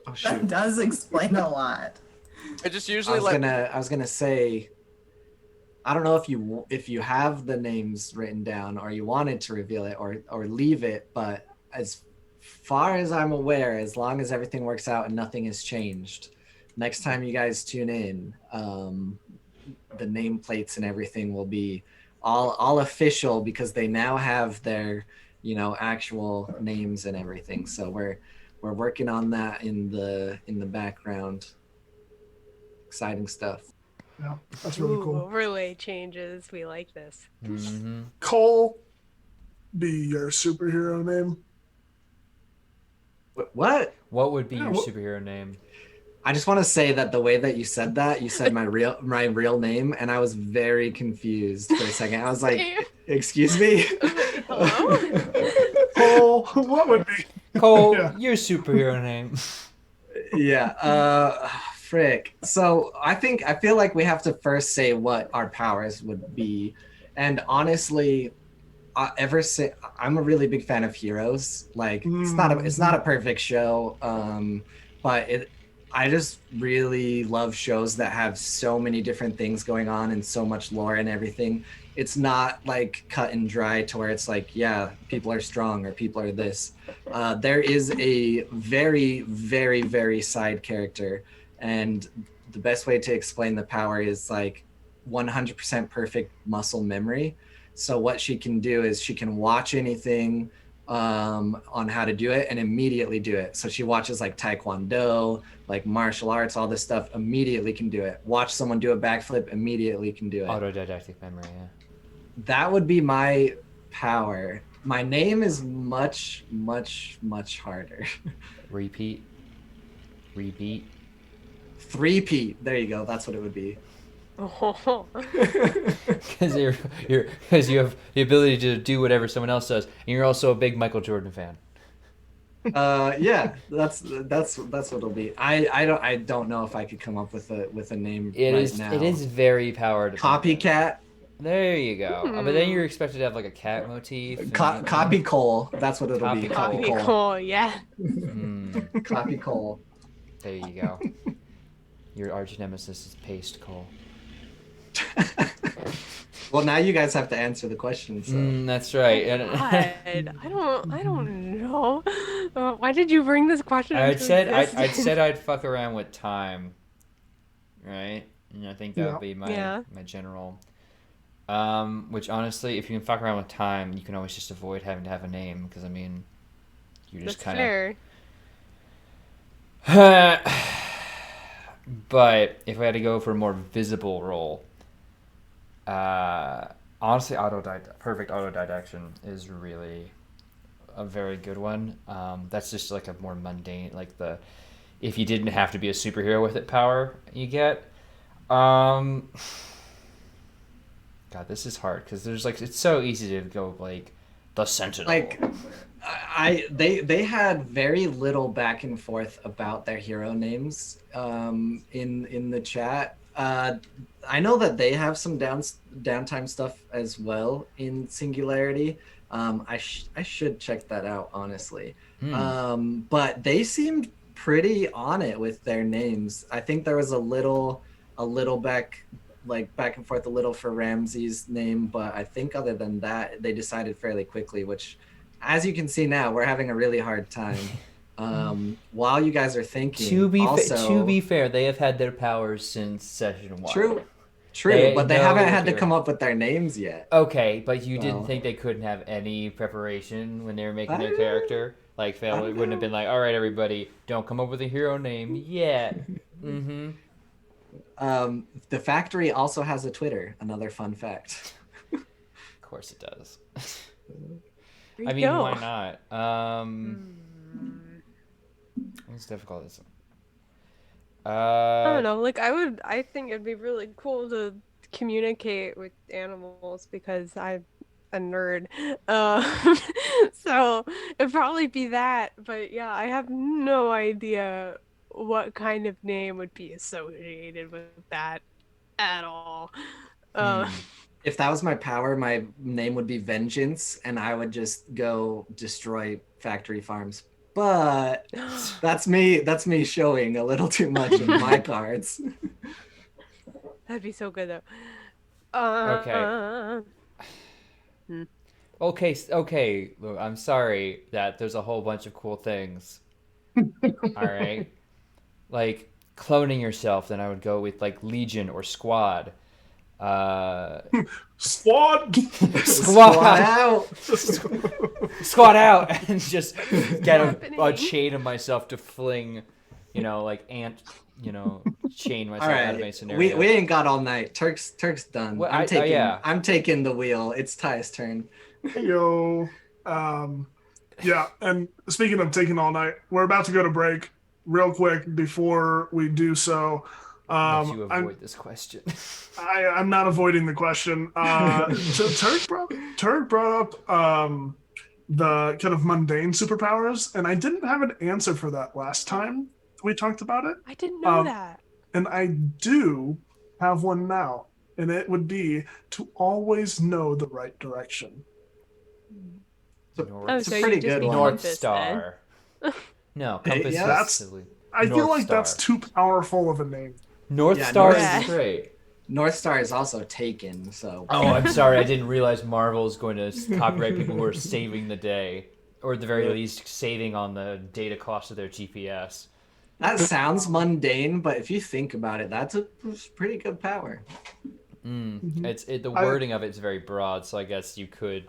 Oh, shoot. That does explain a lot. I just usually I was gonna say, I don't know if you have the names written down or you wanted to reveal it or leave it, but as far as I'm aware, as long as everything works out and nothing has changed, next time you guys tune in, the nameplates and everything will be all official because they now have their, actual names and everything. So we're working on that in the background. Exciting stuff. Yeah, that's really Ooh, cool. overlay changes. We like this. Mm-hmm. Cole, be your superhero name. What? What would be Yeah, your what- superhero name? I just want to say that the way that you said that, you said my real name, and I was very confused for a second. I was like, "Excuse me." Cole, what would be? Cole, Yeah. your superhero name. Yeah. Frick. So I feel like we have to first say what our powers would be, and honestly, I'm a really big fan of heroes. Like it's not a perfect show, but I just really love shows that have so many different things going on and so much lore and everything. It's not like cut and dry to where it's like, yeah, people are strong or people are this. There is a very, very, very side character, and the best way to explain the power is like 100% perfect muscle memory. So what she can do is she can watch anything on how to do it and immediately do it. So she watches like Taekwondo, like martial arts, all this stuff, immediately can do it. Watch someone do a backflip, immediately can do it. Autodidactic memory, yeah. That would be my power. My name is much, much, much harder. Repeat. Three-peat. There you go. That's what it would be. Oh. Because you have the ability to do whatever someone else does, and you're also a big Michael Jordan fan. Yeah, that's what it'll be. I don't know if I could come up with a name now. It is very powered. Copycat. There you go. But then you're expected to have like a cat motif. And Copy Cole. That's what it'll be. Copy Copy Cole. Cool, yeah. Copy Cole. There you go. Your arch nemesis is Paste Cole. Well, now you guys have to answer the question. So. That's right. God, I don't know. Why did you bring this question? I'd said I'd fuck around with time, right? And I think that would be my general. Which honestly, if you can fuck around with time, you can always just avoid having to have a name because I mean, you just kind of. But if I had to go for a more visible role, honestly, perfect autodidaction is really a very good one. That's just like a more mundane, like if you didn't have to be a superhero with it power you get. God, this is hard because there's like it's so easy to go like the Sentinel. Like, they had very little back and forth about their hero names in the chat. I know that they have some downtime stuff as well in Singularity. I should check that out honestly. But they seemed pretty on it with their names. I think there was a little back and forth a little for Ramsey's name, but I think other than that, they decided fairly quickly, which, as you can see now, we're having a really hard time. While you guys are thinking, to be fair, they have had their powers since session 1. True, but they haven't had to come up with their names yet. Okay, but you didn't think they couldn't have any preparation when they were making their character? Like, Phil, it wouldn't have been like, all right, everybody, don't come up with a hero name yet. The factory also has a Twitter. Another fun fact. Of course it does. I mean, why not? It's difficult. I don't know. Like, I think it'd be really cool to communicate with animals because I'm a nerd. So it'd probably be that. But yeah, I have no idea what kind of name would be associated with that at all. If that was my power, my name would be Vengeance, and I would just go destroy factory farms. But that's me showing a little too much of my cards. That'd be so good though. Okay. Okay. Look, I'm sorry that there's a whole bunch of cool things. All right. Like cloning yourself, then I would go with like Legion or Squad. Squad. Squad out. Squad out, and just get a chain of myself to fling, like ant, chain myself All out of right, my scenario. we ain't got all night. Turk's done. Well, I'm taking the wheel. It's Ty's turn. Yo. Yeah, and speaking of taking all night, we're about to go to break real quick before we do so. Let you avoid this question. I'm not avoiding the question. So Turk brought up the kind of mundane superpowers, and I didn't have an answer for that last time we talked about it. I didn't know that. And I do have one now, and it would be to always know the right direction. It's so a pretty you just good mean one. North compass, Star. No, compass. Yeah. is That's- silly. I feel North like that's Star. too powerful of a name. North Yeah, Star North- is great. North Star is also taken, so. Oh, I'm sorry. I didn't realize Marvel is going to copyright people who are saving the day, or at the very least, saving on the data cost of their GPS. That sounds mundane, but if you think about it, that's a pretty good power. The wording of it is very broad, so I guess you could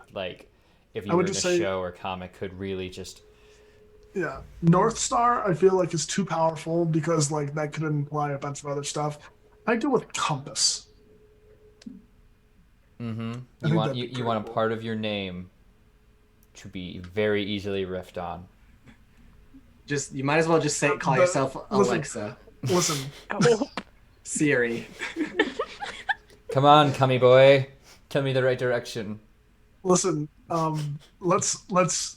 if you I were would in a just say- show or comic, could really just. Yeah, North Star I feel like is too powerful because that could imply a bunch of other stuff. I go with compass. Mm-hmm. I think that'd be You want a pretty part of your name to be very easily riffed on. You might as well just call yourself Alexa, Listen, Oh, Siri. Come on, cummy boy, tell me the right direction. listen. Let's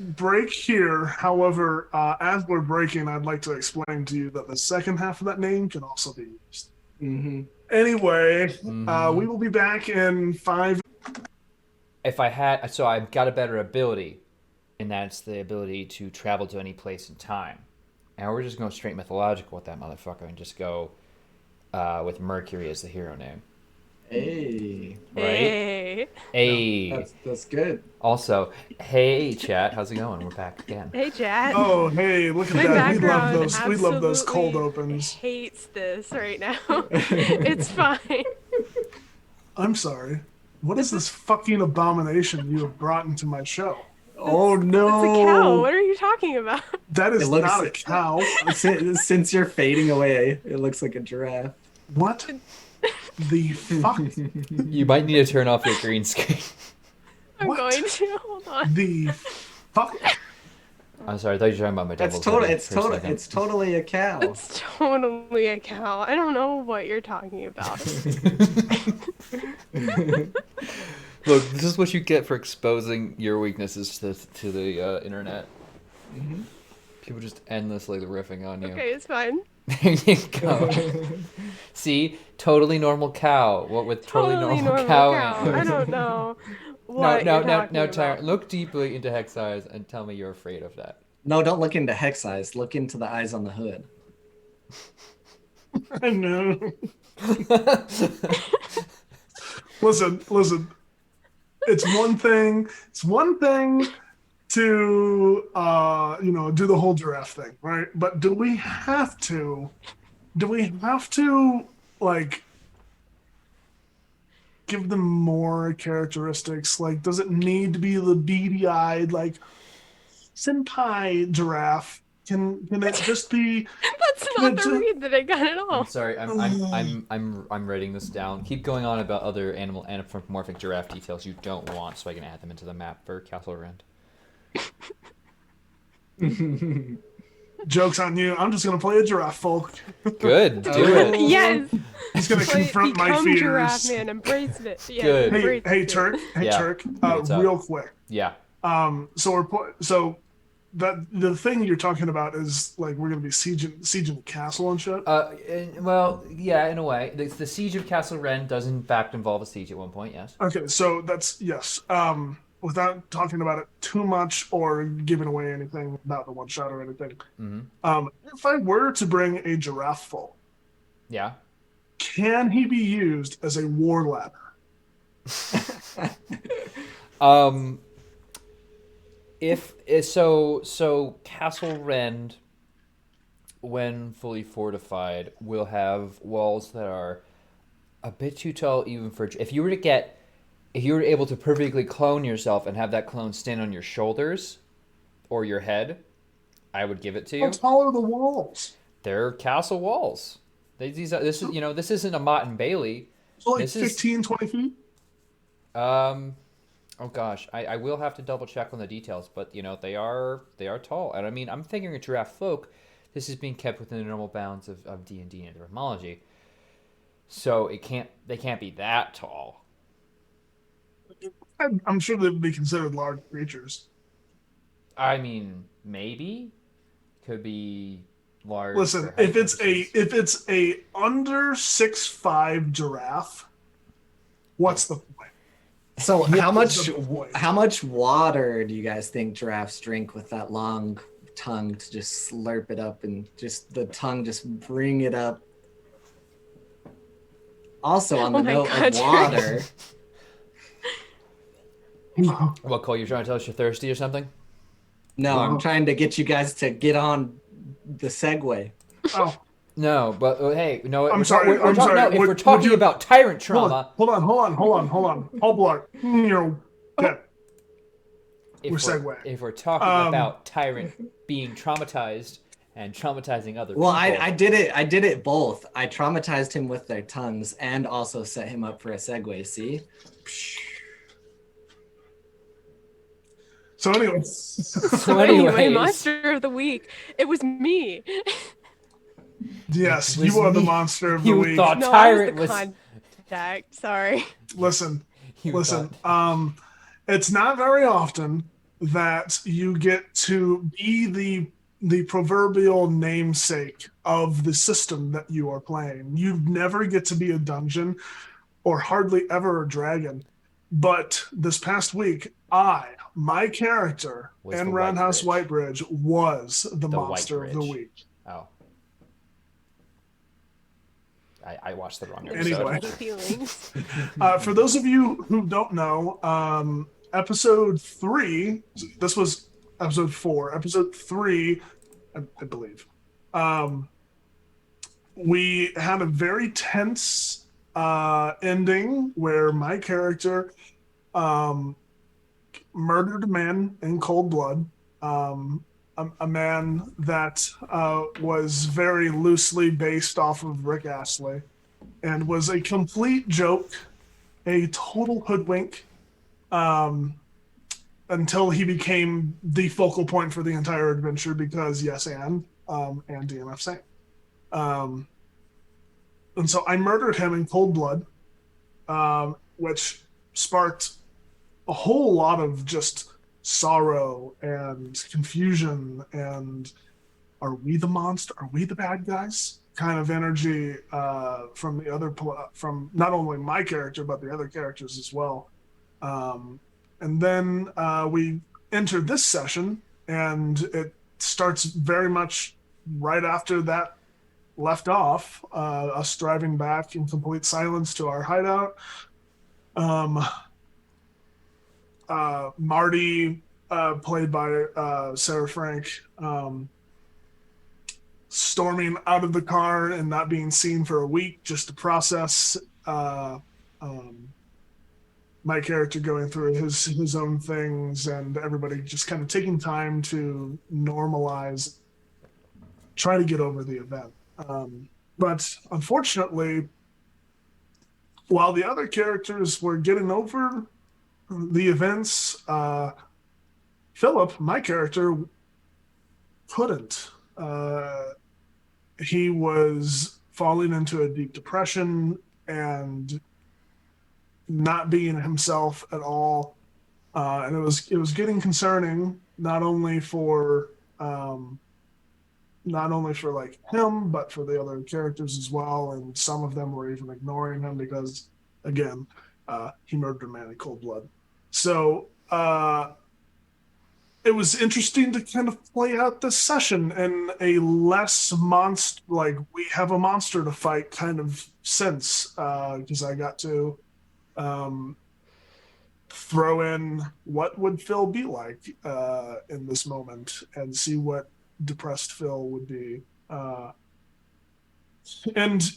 break here. However, as we're breaking, I'd like to explain to you that the second half of that name can also be used. Mm-hmm. Anyway, we will be back in 5. If I had, so I've got a better ability, and that's the ability to travel to any place in time. And we're just going straight mythological with that motherfucker and just go with Mercury as the hero name. Hey. Right? hey. Hey. That's good. Also, hey chat, how's it going? We're back again. Hey, Jack. Oh, hey, look at My that. background We love those cold absolutely opens. hates this right now. It's fine. I'm sorry. What is this fucking abomination you have brought into my show? Oh no! It's a cow. What are you talking about? That is It looks not a like- cow. Since you're fading away, it looks like a giraffe. What the fuck? You might need to turn off your green screen. I'm What? going to. Hold on. The fuck? I'm sorry, I thought you were talking about my That's devil's total. wedding It's for a total. second. It's totally a cow. It's totally a cow. I don't know what you're talking about. Look, this is what you get for exposing your weaknesses to the internet. Mhm. People just endlessly riffing on you. Okay, it's fine. There you go. See, totally normal cow. What with totally normal cow? antlers. I don't know what you're talking Now, about. Tyrant, look deeply into Hex Eyes and tell me you're afraid of that. No, don't look into Hex Eyes. Look into the eyes on the hood. I know. Listen. It's one thing to do the whole giraffe thing, right? But do we have to give them more characteristics? Does it need to be the beady-eyed senpai giraffe? Can it just be? That's not the read that I got at all. I'm sorry, I'm writing this down. Keep going on about other anthropomorphic giraffe details you don't want, so I can add them into the map for Castle Rend. Joke's on you. I'm just gonna play a giraffe folk. Good, do it. Yes. He's gonna confront my Become fears. Giraffe Man. Embrace it. Yeah, Good. embrace Hey it. Turk. Yeah. Turk. What's up? Real quick. Yeah. So that the thing you're talking about is we're gonna be sieging the castle and shit. Well, yeah, in a way. The siege of Castle Rend does in fact involve a siege at one point, yes. Okay, so that's yes. Without talking about it too much or giving away anything about the one shot or anything. Mm-hmm. If I were to bring a giraffe full, Yeah. can he be used as a war ladder? So Castle Rend, when fully fortified, will have walls that are a bit too tall even for if you were able to perfectly clone yourself and have that clone stand on your shoulders or your head, I would give it to you. How tall are the walls? They're castle walls. This isn't a Mott and Bailey. So like This 15, 20 feet? Oh gosh, I will have to double check on the details, but they are tall, and I mean I'm figuring a giraffe folk. This is being kept within the normal bounds of D&D and etymology, so they can't be that tall. I'm sure they'd be considered large creatures. I mean, maybe could be large. Listen, for height if it's purposes. a under 6'5" giraffe, what's the point? So What's the point? how much water do you guys think giraffes drink with that long tongue to just slurp it up and just the tongue just bring it up? Also on the note of water. What, Cole? You're trying to tell us you're thirsty or something? No, I'm trying to get you guys to get on the segue. Oh. No, but hey, no. I'm sorry. I'm sorry. No, if we're talking about tyrant trauma, hold on. Hold blood. Good. We're segueing. If we're talking about tyrant being traumatized and traumatizing other people. Well, I did it both. I traumatized him with their tongues and also set him up for a segue. See. So anyway. Anyway, monster of the week. It was me. Yes, you are the monster of the week. You thought No, Tyrant I was the contact. Sorry. Listen. It's not very often that you get to be the proverbial namesake of the system that you are playing. You never get to be a dungeon or hardly ever a dragon. But this past week, my character in Roundhouse Whitebridge was the monster of the week. Oh. I watched the wrong episode. Anyway, for those of you who don't know, episode 3, this was episode 4, episode 3, I believe, we had a very tense ending where my character murdered a man in cold blood. A man that was very loosely based off of Rick Astley and was a complete joke, a total hoodwink, until he became the focal point for the entire adventure because and DMF Saint. And so I murdered him in cold blood, which sparked a whole lot of just sorrow and confusion and are we the monster? Are we the bad guys? Kind of energy from the other from not only my character but the other characters as well. And then we enter this session, and it starts very much right after that left off. Us driving back in complete silence to our hideout. Marty, played by Sarah Frank, storming out of the car and not being seen for a week just to process my character going through his own things, and everybody just kind of taking time to normalize, try to get over the event. But unfortunately, while the other characters were getting over the events, Philip, my character, couldn't. He was falling into a deep depression and not being himself at all, and it was getting concerning not only for like him but for the other characters as well, and some of them were even ignoring him because again he murdered a man in cold blood. So it was interesting to kind of play out this session in a less monster, like we have a monster to fight kind of sense, because I got to throw in what would Phil be like in this moment and see what depressed Phil would be. And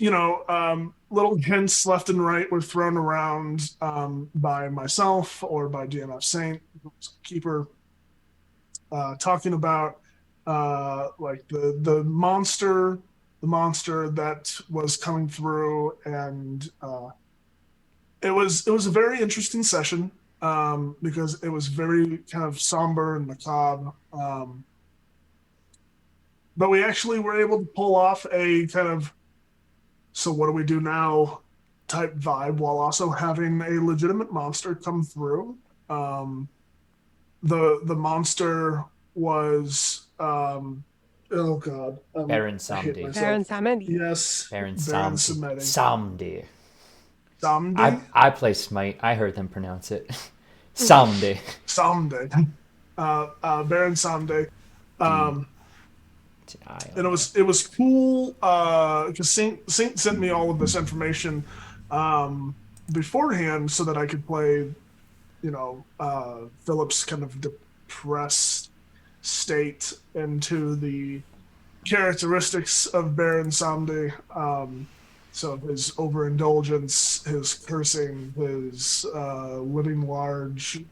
little hints left and right were thrown around by myself or by DMF Saint, Keeper, talking about like the monster that was coming through, and it was a very interesting session because it was very kind of somber and macabre. But we actually were able to pull off a kind of so what do we do now type vibe while also having a legitimate monster come through. The monster was oh god, Baron Samedi. Baron Samedi. Yes, Baron Samedi. Samedi. Samedi. I play Smite. I heard them pronounce it. Samedi. Samedi. Baron Samedi. And it was cool because Saint sent me all of this information beforehand so that I could play, Philip's kind of depressed state into the characteristics of Baron Samedi. So his overindulgence, his cursing, his living large,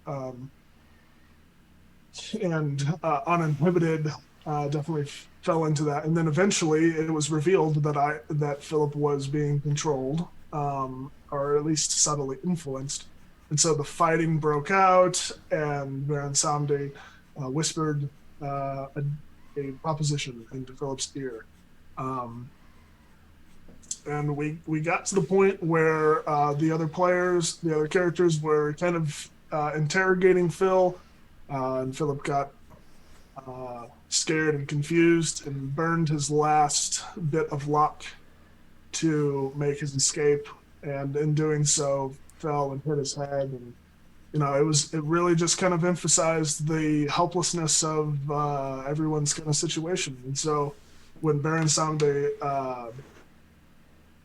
and uninhibited, definitely fell into that. And then eventually it was revealed that Philip was being controlled, or at least subtly influenced. And so the fighting broke out, and Baron Samedi whispered a proposition into Philip's ear. And we got to the point where the other characters were kind of interrogating Phil, and Philip got scared and confused and burned his last bit of luck to make his escape, and in doing so fell and hit his head. And it really just kind of emphasized the helplessness of everyone's kind of situation. And so when Baron Samedi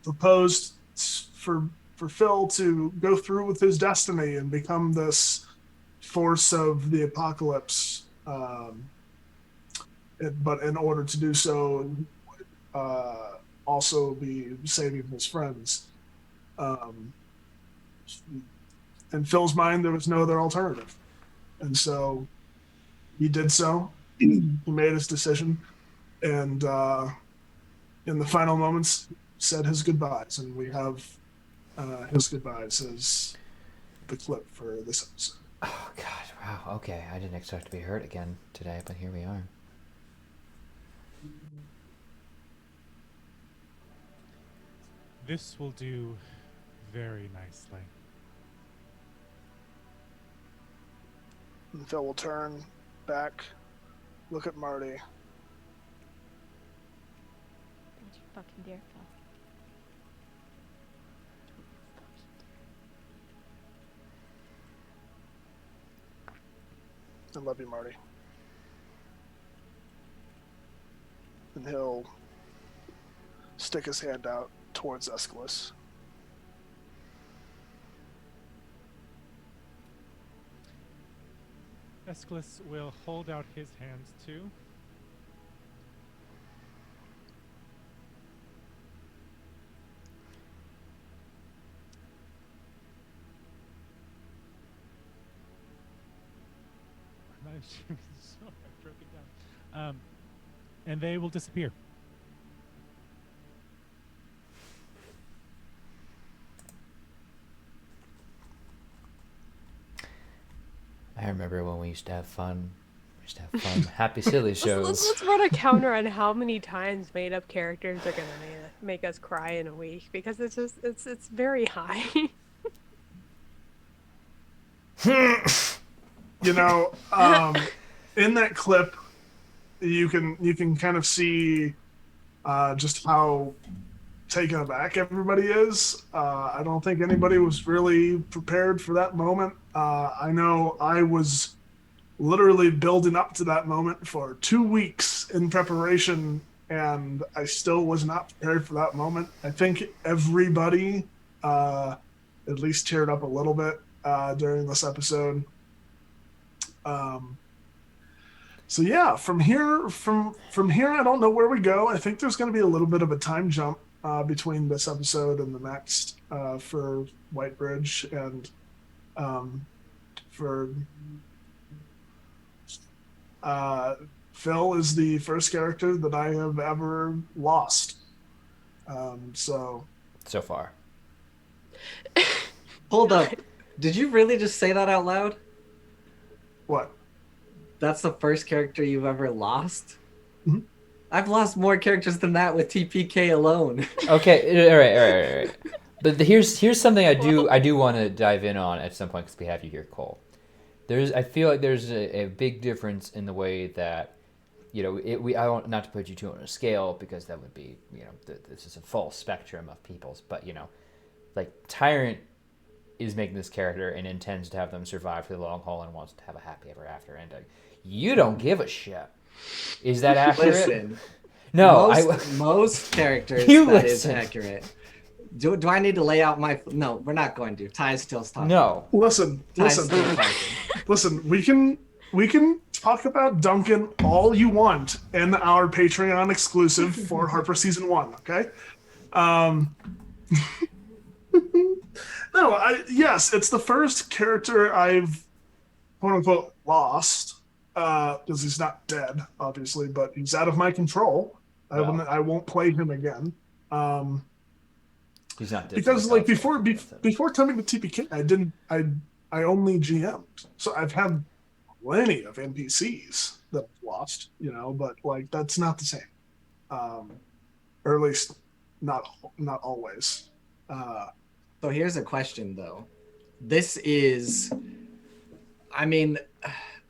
proposed for Phil to go through with his destiny and become this force of the apocalypse, but in order to do so, also be saving his friends. In Phil's mind, there was no other alternative. And so he did so. He made his decision. And in the final moments, said his goodbyes. And we have his goodbyes as the clip for this episode. Oh, God. Wow. Okay. I didn't expect to be hurt again today, but here we are. This will do very nicely. And Phil will turn back, look at Marty. Don't you fucking dare, Phil. I love you, Marty. And he'll stick his hand out towards Aeschylus. Aeschylus will hold out his hands too. So I broke it down. And they will disappear. I remember when we used to have fun. We used to have fun, happy, silly shows. Let's run a counter on how many times made-up characters are gonna make us cry in a week, because it's very high. In that clip, you can kind of see just how taken aback everybody is. I don't think anybody was really prepared for that moment. I know I was literally building up to that moment for 2 weeks in preparation, and I still was not prepared for that moment. I think everybody at least teared up a little bit during this episode. So yeah, from here, I don't know where we go. I think there's going to be a little bit of a time jump between this episode and the next for Whitebridge, and for Phil is the first character that I have ever lost. So far. Hold up. Did you really just say that out loud? What? That's the first character you've ever lost? Mm-hmm. I've lost more characters than that with TPK alone. Okay, all right. But here's something I do want to dive in on at some point because we have you here, Cole. I feel like there's a big difference in the way that, I don't, not to put you two on a scale because that would be, this is a full spectrum of people's, but like Tyrant is making this character and intends to have them survive for the long haul and wants to have a happy ever after ending. You don't give a shit. Is that accurate? Listen, no, most characters you that listen. is accurate. Do I need to lay out my? No, we're not going to. Ty's still talking. No. Listen. We can talk about Duncan all you want in our Patreon exclusive for Harper season 1. Okay. No, yes, it's the first character I've quote unquote lost because he's not dead, obviously, but he's out of my control. Wow. I won't play him again. He's not dead because like before coming to TPK, I only GM'd, so I've had plenty of NPCs that I've lost, but like that's not the same, or at least not always. So here's a question, though. This is, I mean,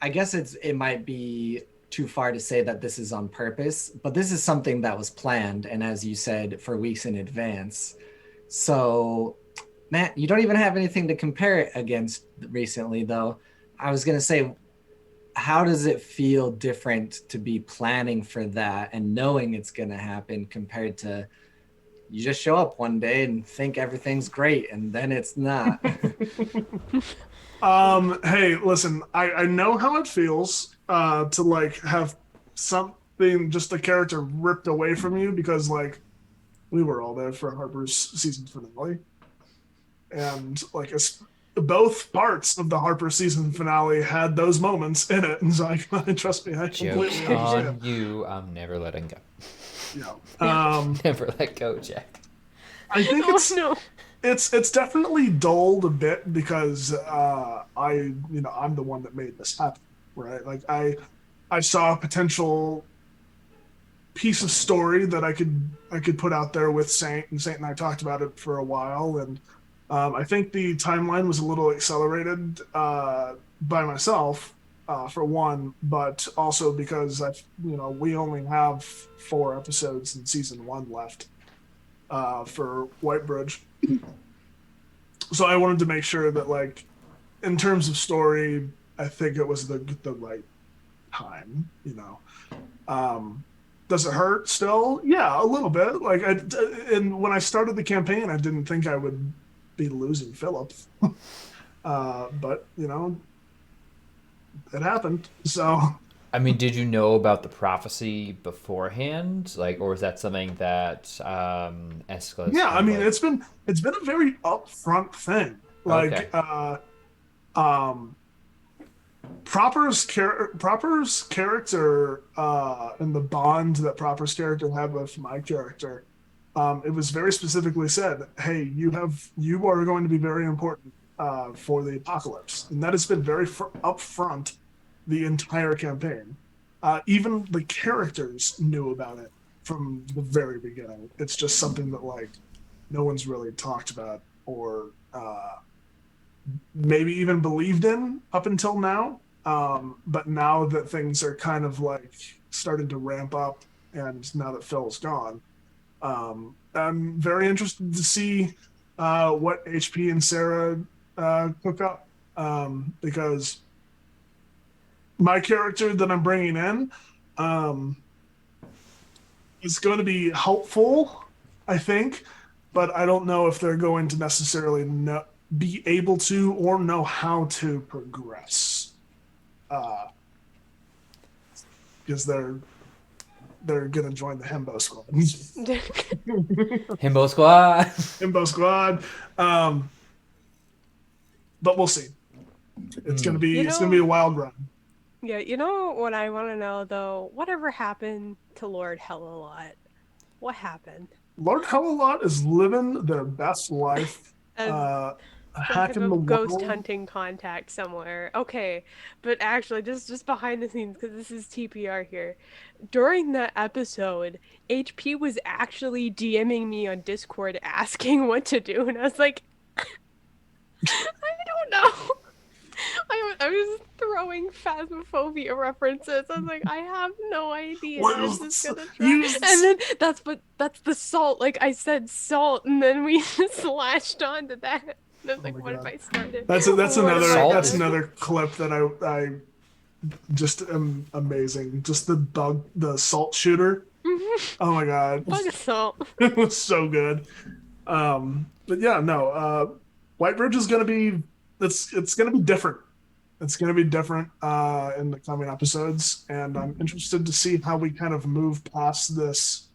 I guess it might be too far to say that this is on purpose, but this is something that was planned, and as you said, for weeks in advance. So, Matt, you don't even have anything to compare it against recently, though. I was going to say, how does it feel different to be planning for that and knowing it's going to happen compared to you just show up one day and think everything's great and then it's not? Hey, listen, I know how it feels to like have something, just a character ripped away from you, because like we were all there for Harper's season finale, and like both parts of the Harper season finale had those moments in it, and so trust me, I completely Joke's understand. on you. I'm never letting go. Yeah. Never let go, Jack. I think it's definitely dulled a bit because I'm the one that made this happen, right? Like I saw a potential piece of story that I could put out there with Saint, and I talked about it for a while, and I think the timeline was a little accelerated by myself, for one, but also because we only have 4 episodes in season 1 left for Whitebridge, so I wanted to make sure that, like, in terms of story, I think it was the right time. Does it hurt still? Yeah, a little bit. Like, and when I started the campaign, I didn't think I would be losing Philip, but it happened. So, I mean, did you know about the prophecy beforehand, like, or is that something that Escalus? Yeah, I mean, it's been a very upfront thing. Like, Okay. Proper's character and the bond that Proper's character had with my character, it was very specifically said, hey, you are going to be very important for the apocalypse, and that has been very upfront the entire campaign. Even the characters knew about it from the very beginning. It's just something that like no one's really talked about or maybe even believed in up until now. But now that things are kind of like starting to ramp up, and now that Phil's gone, I'm very interested to see what HP and Sarah cook up, because my character that I'm bringing in is going to be helpful, I think, but I don't know if they're going to necessarily be able to or know how to progress. Because they're gonna join the Himbo Squad. Himbo Squad. Himbo Squad. But we'll see. It's gonna be a wild run. Yeah, you know what I want to know though? Whatever happened to Lord Hell-A-Lot? What happened? Lord Hell-A-Lot is living their best life. Hacking the ghost world. hunting contact somewhere. Okay, but actually, just behind the scenes, because this is TPR here. During that episode, HP was actually DMing me on Discord asking what to do, and I was like, I don't know. I was throwing Phasmophobia references. I was like, I have no idea. I'm just gonna try. And then that's the salt. Like I said, salt, and then we just latched onto that. And I was like, what if I started? That's another clip that I just am amazing. Just the salt shooter. Oh my god. Bug of salt. It was so good. But yeah, no. Whitebridge is gonna be it's gonna be different. It's gonna be different in the coming episodes, and I'm interested to see how we kind of move past this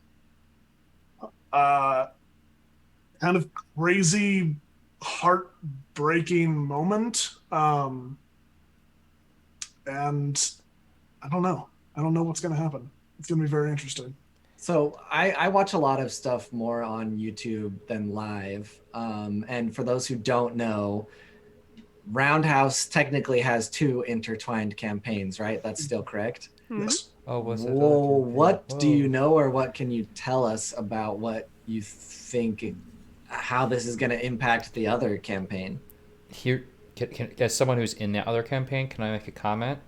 kind of crazy, heartbreaking moment. And I don't know what's gonna happen. It's gonna be very interesting. So I watch a lot of stuff more on YouTube than live. And for those who don't know, Roundhouse technically has 2 intertwined campaigns, right? That's still correct? Yes. Oh, was it? Whoa, what do you know, or what can you tell us about what you think, how this is going to impact the other campaign? Here, as someone who's in the other campaign, can I make a comment?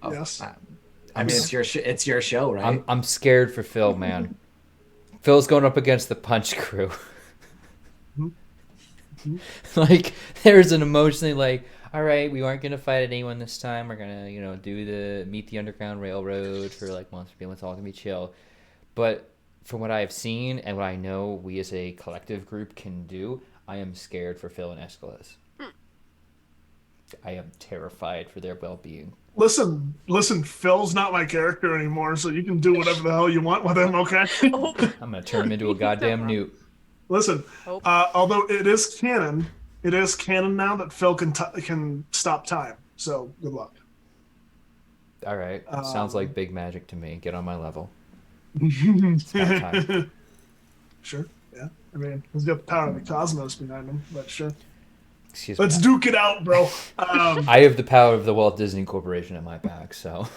Yes. I mean, it's your show, right? I'm scared for Phil, man. Phil's going up against the Punch Crew. Like, there's an emotionally like, all right, we aren't gonna fight anyone this time. We're gonna, meet the Underground Railroad for like months. It's all gonna be chill. But from what I have seen and what I know we as a collective group can do, I am scared for Phil and Escalus. I am terrified for their well-being. Listen, Phil's not my character anymore, so you can do whatever the hell you want with him, okay? I'm gonna turn him into a goddamn newt. Listen, although it is canon now that Phil can stop time. So good luck. All right, sounds like big magic to me. Get on my level. It's about time. Sure, yeah. I mean, he's got the power of the cosmos behind him, but sure. Let's duke it out, bro. I have the power of the Walt Disney Corporation at my back, so.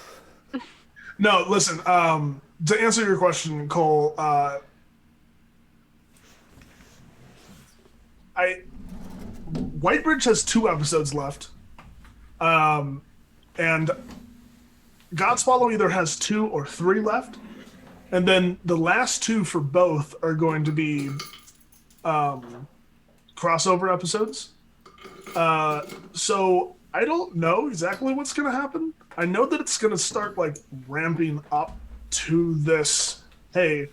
No, listen. To answer your question, Cole, Whitebridge has 2 episodes left, and Godswallow either has 2 or 3 left, and then the last 2 for both are going to be crossover episodes. So I don't know exactly what's going to happen. I know that it's going to start like ramping up to this. Hey,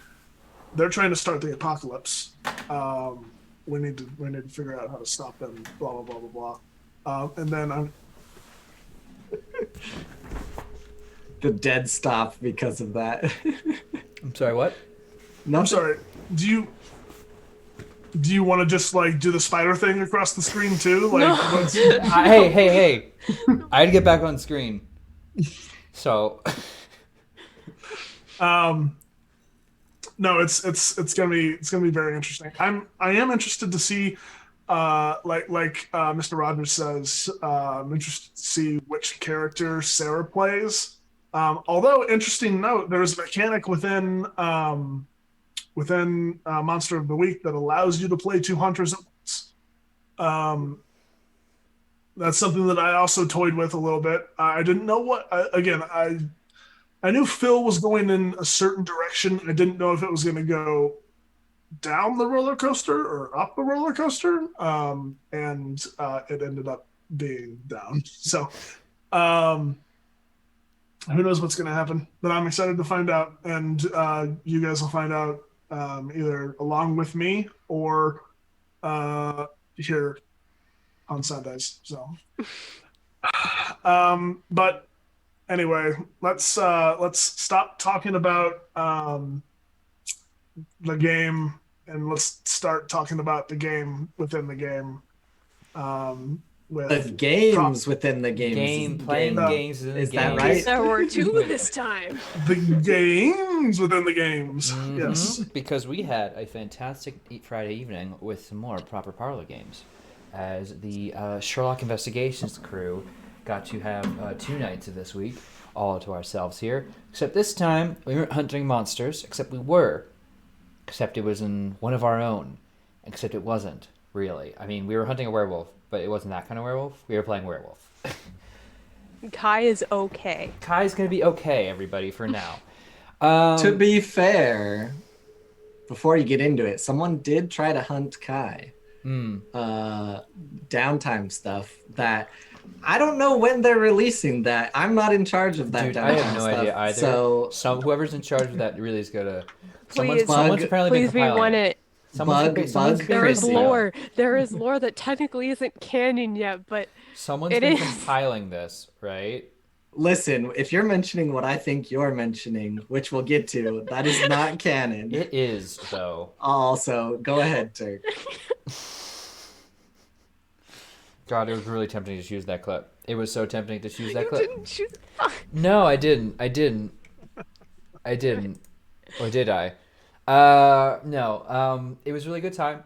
they're trying to start the apocalypse. We need to figure out how to stop them. Blah blah blah blah blah. And then I'm the dead stop because of that. I'm sorry. What? No, I'm sorry. Do you want to just like do the spider thing across the screen too? Like, No. Hey! I had to get back on screen. So. No, it's gonna be very interesting. I am interested to see, like Mr. Rogers says, I'm interested to see which character Sarah plays. Although interesting note, there's a mechanic within Monster of the Week that allows you to play 2 hunters at once. That's something that I also toyed with a little bit. I didn't know what. I knew Phil was going in a certain direction. I didn't know if it was going to go down the roller coaster or up the roller coaster, and it ended up being down. So Who knows what's going to happen? But I'm excited to find out, and you guys will find out either along with me or here on Sundays. So, but anyway, let's stop talking about the game and let's start talking about the game within the game. With games within the games. Playing games within the Is game. that right? There were two this time. The games within the games. Yes. Because we had a fantastic Friday evening with some more proper parlor games, as the Sherlock Investigations crew got to have 2 nights of this week all to ourselves here. Except this time we weren't hunting monsters. Except we were. Except it was in one of our own. Except it wasn't really. I mean, we were hunting a werewolf, but it wasn't that kind of werewolf. We were playing werewolf. Kai is okay. Kai's gonna be okay, everybody, for now. To be fair, before you get into it, someone did try to hunt Kai. Downtime stuff that I don't know when they're releasing that. I'm not in charge of that. Dude, downtime I have no stuff. idea either. So whoever's in charge of that really is gonna. Please, someone's apparently been please, we compiling want it. it. There is lore. There is lore that technically isn't canon yet, but someone's been compiling this, right? Listen, if you're mentioning what I think you're mentioning, which we'll get to, that is not canon. It is, though. Also, go ahead, Turk. God, it was really tempting to choose that clip. It was so tempting to choose that you clip. didn't choose. No, I didn't. Or did I? No. It was a really good time.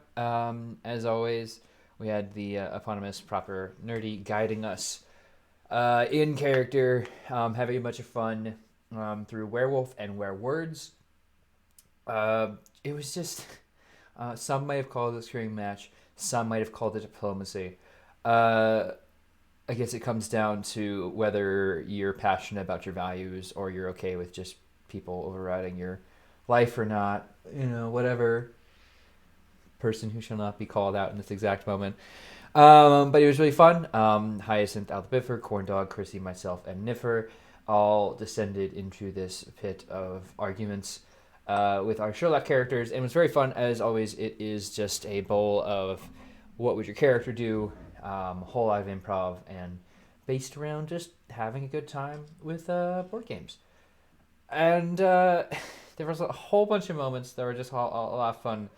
As always, we had the eponymous proper nerdy guiding us in character, having a bunch of fun through werewolf and werewords. It was just some might have called it a screaming match. Some might have called it diplomacy. I guess it comes down to whether you're passionate about your values or you're okay with just people overriding your life or not, whatever. Person who shall not be called out in this exact moment. But it was really fun. Hyacinth, Ol'Bitey, Corndog, Chrissy, myself, and Niffer all descended into this pit of arguments with our Sherlock characters, and it was very fun. As always, it is just a bowl of what would your character do, a whole lot of improv, and based around just having a good time with board games. And there was a whole bunch of moments that were just a lot of fun.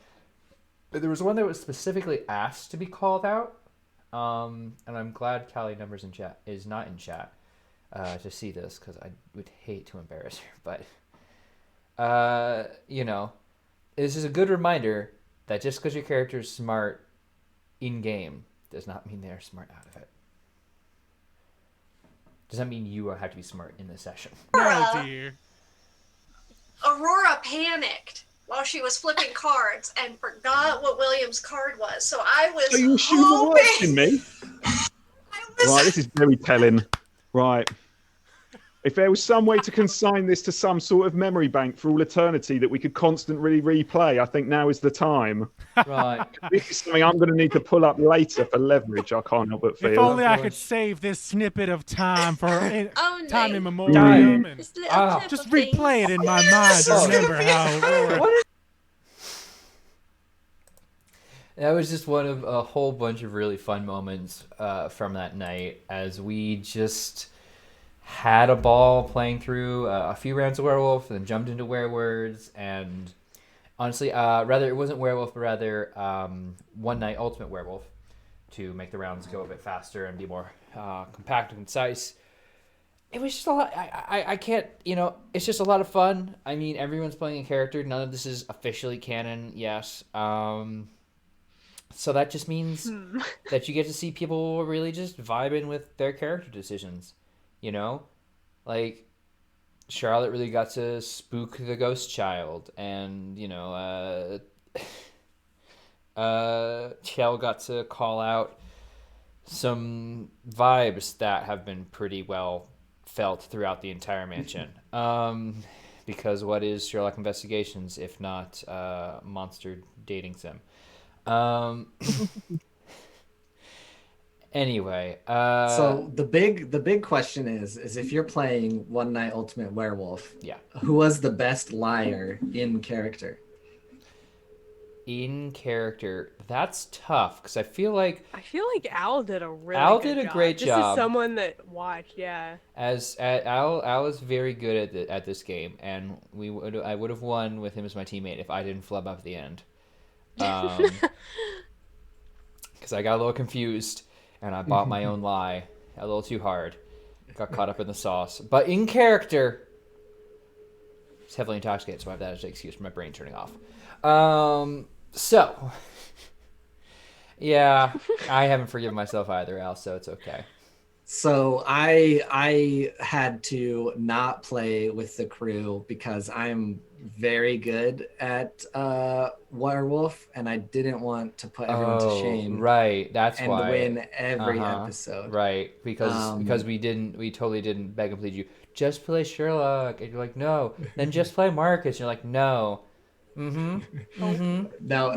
But there was one that was specifically asked to be called out, and I'm glad Callie Numbers in chat is not in chat to see this, because I would hate to embarrass her. But this is a good reminder that just because your character is smart in game does not mean they're smart out of it. Does that mean you have to be smart in this session? Oh dear. Aurora panicked while she was flipping cards and forgot what William's card was. So I was she was watching me? Right, this is very telling. Right. If there was some way to consign this to some sort of memory bank for all eternity that we could constantly replay, I think now is the time. Right. This is something I'm going to need to pull up later for leverage, I can't help but feel. If only I could save this snippet of time for time immemorial and just replay it in my mind to remember how. That was just one of a whole bunch of really fun moments from that night, as we just had a ball playing through a few rounds of werewolf, and then jumped into werewords, and honestly, rather it wasn't werewolf, but rather one night ultimate werewolf, to make the rounds go a bit faster and be more compact and concise. It was just a lot. I can't, it's just a lot of fun. I mean, everyone's playing a character. None of this is officially canon, yes. So that just means that you get to see people really just vibing with their character decisions. Like Charlotte really got to spook the ghost child, and Chell got to call out some vibes that have been pretty well felt throughout the entire mansion. Because what is Sherlock Investigations if not monster dating sim? Anyway, so the big question is if you're playing One Night Ultimate Werewolf, yeah, who was the best liar in character? In character, that's tough because I feel like Al did a really Al good did a job. great Just job. as someone that watched, yeah. Al is very good at this game, and I would have won with him as my teammate if I didn't flub up at the end. Because I got a little confused and I bought my own lie a little too hard. Got caught up in the sauce. But in character, it's heavily intoxicated, so I have that as an excuse for my brain turning off. So, yeah, I haven't forgiven myself either, Al, so it's okay. So I had to not play with the crew because I'm very good at werewolf, and I didn't want to put everyone to shame. Right, that's and why. win every episode. Right, because we totally didn't beg and plead you. Just play Sherlock, and you're like, no. Then just play Marcus, and you're like, no. No,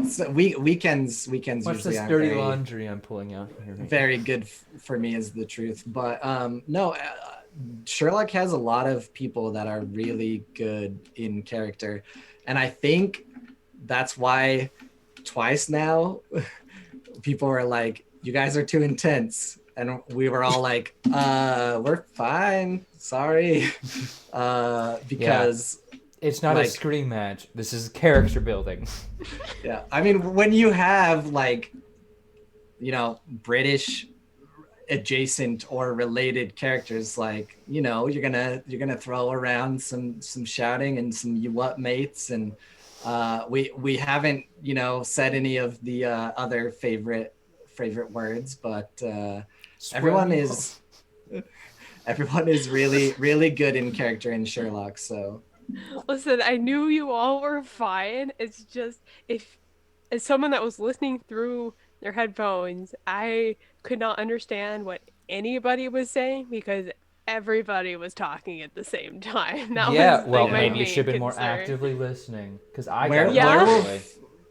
so weekends What's usually this aren't dirty very, laundry I'm pulling out here? very good for me is the truth. But no, Sherlock has a lot of people that are really good in character, and I think that's why twice now people are like, you guys are too intense, and we were all like, we're fine, sorry, because it's not a scream match. This is character building. Yeah, I mean, when you have like, you know, British adjacent or related characters, like, you know, you're gonna throw around some shouting and some you what mates, and we haven't, you know, said any of the other favorite words, but everyone is really good in character in Sherlock. So listen, I knew you all were fine. It's just as someone that was listening through their headphones, I could not understand what anybody was saying because everybody was talking at the same time. That was well, my maybe you main should have been more concern. actively listening because I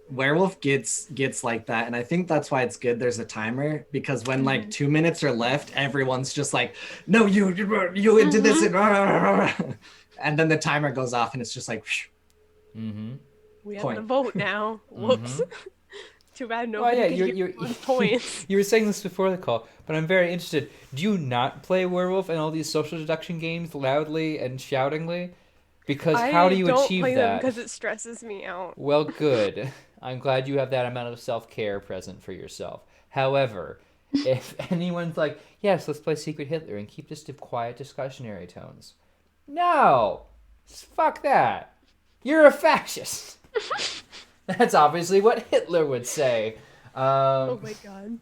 Werewolf gets like that, and I think that's why it's good there's a timer, because when like 2 minutes are left, everyone's just like, no, you did this, and then the timer goes off and it's just like we have to vote now. Whoops. Too bad nobody you're points. You were saying this before the call, but I'm very interested. Do you not play werewolf and all these social deduction games loudly and shoutingly? Because how do you achieve that? I don't play them because it stresses me out. Well, good. I'm glad you have that amount of self-care present for yourself. However, if anyone's like, yes, let's play Secret Hitler and keep this to quiet discussionary tones. No! Fuck that. You're a fascist. That's obviously what Hitler would say. Oh my god.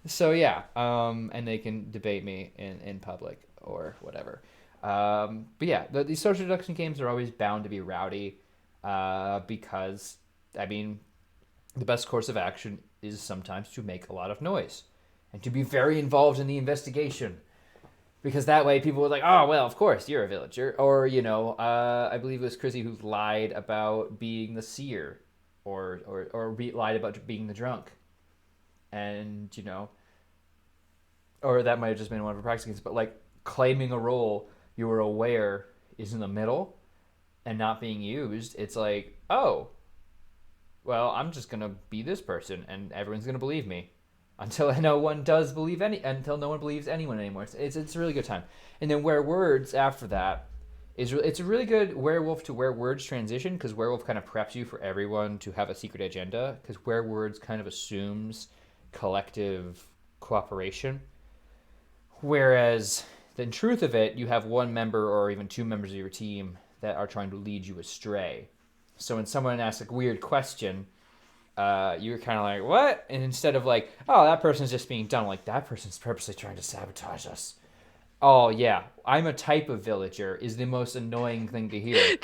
So yeah, and they can debate me in public or whatever. But yeah, these social deduction games are always bound to be rowdy because, I mean, the best course of action is sometimes to make a lot of noise and to be very involved in the investigation. Because that way people were like, oh, well, of course, you're a villager. Or, you know, I believe it was Chrissy who lied about being the seer or lied about being the drunk. And, you know, or that might have just been one of her practice games, but like claiming a role you were aware is in the middle and not being used, it's like, oh, well, I'm just going to be this person and everyone's going to believe me. Until no one believes anyone anymore. It's a really good time. And then Where Words after that it's a really good werewolf to Where Words transition, because werewolf kind of preps you for everyone to have a secret agenda, because Where Words kind of assumes collective cooperation. Whereas the truth of it, you have one member or even two members of your team that are trying to lead you astray. So when someone asks a weird question, you're kind of like, what? And instead of like, oh, that person's just being dumb, like, that person's purposely trying to sabotage us. Oh, yeah, I'm a type of villager is the most annoying thing to hear.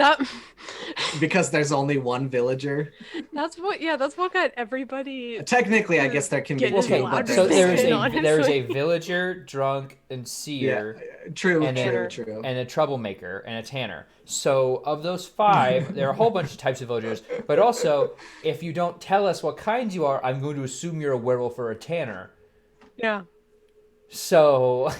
Because there's only one villager. That's what got everybody. Technically, I guess there can be two. Okay, so there's a villager, drunk, and seer. Yeah, true. And a troublemaker and a tanner. So of those five, there are a whole bunch of types of villagers. But also, if you don't tell us what kind you are, I'm going to assume you're a werewolf or a tanner. Yeah. So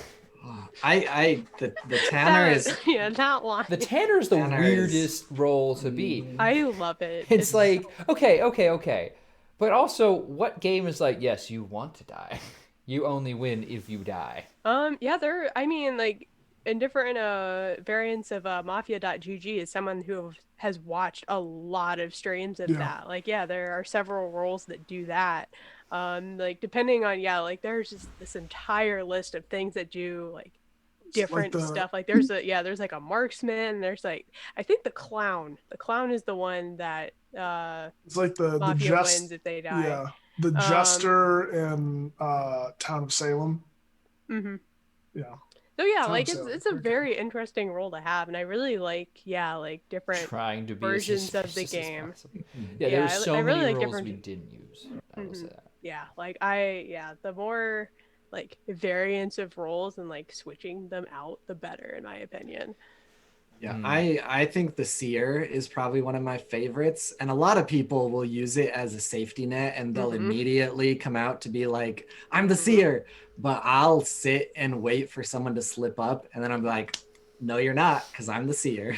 the Tanner is not lying. the Tanner is the Tanner weirdest role to be. I love it. It's like okay, but also what game is like? Yes, you want to die. You only win if you die. Yeah, I mean, like, in different variants of Mafia.gg is someone who has watched a lot of streams of that. Like, yeah, there are several roles that do that. Like, depending on, like, there's just this entire list of things that do, like, different stuff. Like, there's like a marksman. There's, like, I think the clown. The clown is the one that it's like the Mafia wins if they die. Yeah. The Jester in Town of Salem. Mm-hmm. Yeah. So yeah, like it's a very interesting role to have, and I really like different trying to be versions of the game. Yeah, there's so I really many like roles different... we didn't use. I will say that. Yeah, like the more like variants of roles and like switching them out, the better, in my opinion. Yeah, I think the Seer is probably one of my favorites, and a lot of people will use it as a safety net, and they'll immediately come out to be like, I'm the Seer, but I'll sit and wait for someone to slip up, and then I'm like, no, you're not, because I'm the Seer.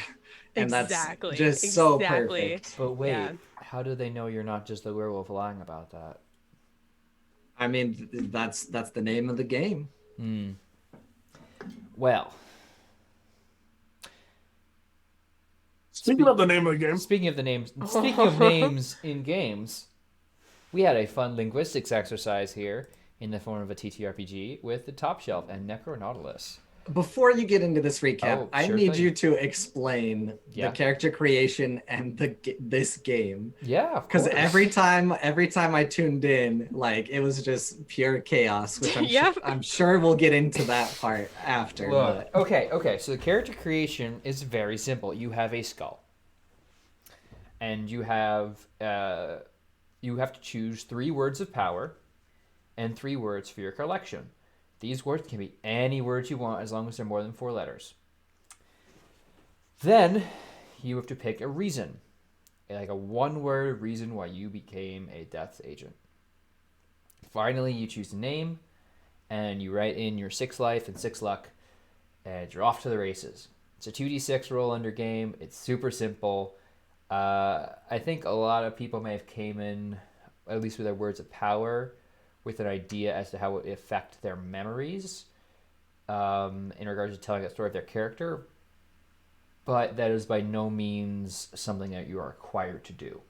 And that's just so perfect. But wait, how do they know you're not just the werewolf lying about that? I mean, that's the name of the game. Well, Speaking of the name of the game. Speaking of names in games, we had a fun linguistics exercise here in the form of a TTRPG with the Top Shelf and Necronautilus. Before you get into this recap, I need you to explain Yeah. the character creation and this game. Yeah, of because course. every time I tuned in, like it was just pure chaos. Which I'm sure we'll get into that part after. Look, but... okay. So the character creation is very simple. You have a skull, and you have to choose 3 words of power, and 3 words for your collection. These words can be any words you want as long as they're more than 4 letters. Then you have to pick a reason, like a 1-word reason why you became a death agent. Finally, you choose a name, and you write in your 6 life and 6 luck, and you're off to the races. It's a 2d6 roll under game. It's super simple. I think a lot of people may have came in, at least with their words of power, with an idea as to how it would affect their memories in regards to telling a story of their character. But that is by no means something that you are required to do.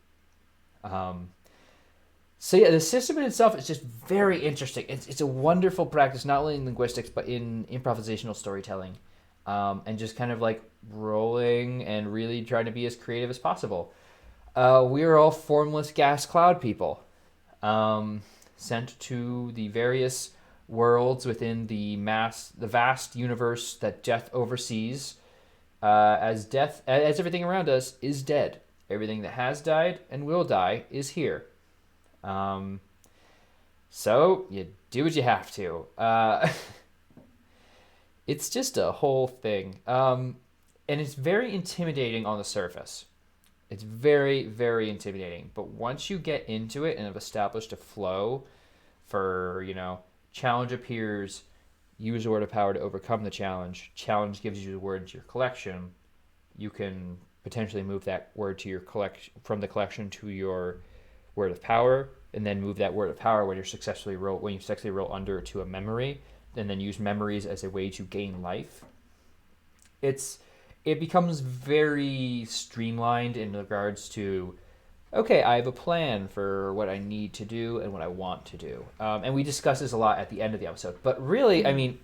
So yeah, the system in itself is just very interesting. It's a wonderful practice, not only in linguistics, but in improvisational storytelling. And just kind of like rolling and really trying to be as creative as possible. We are all formless gas cloud people. Sent to the various worlds within the vast universe that death oversees, as everything around us is dead. Everything that has died and will die is here. So you do what you have to. It's just a whole thing, and it's very intimidating on the surface. It's very, very intimidating. But once you get into it and have established a flow for, challenge appears, use a word of power to overcome the challenge. Challenge gives you the word to your collection. You can potentially move that word to your collection from the collection to your word of power, and then move that word of power when you successfully roll under to a memory, and then use memories as a way to gain life. It becomes very streamlined in regards to, okay, I have a plan for what I need to do and what I want to do. And we discuss this a lot at the end of the episode. But really, I mean,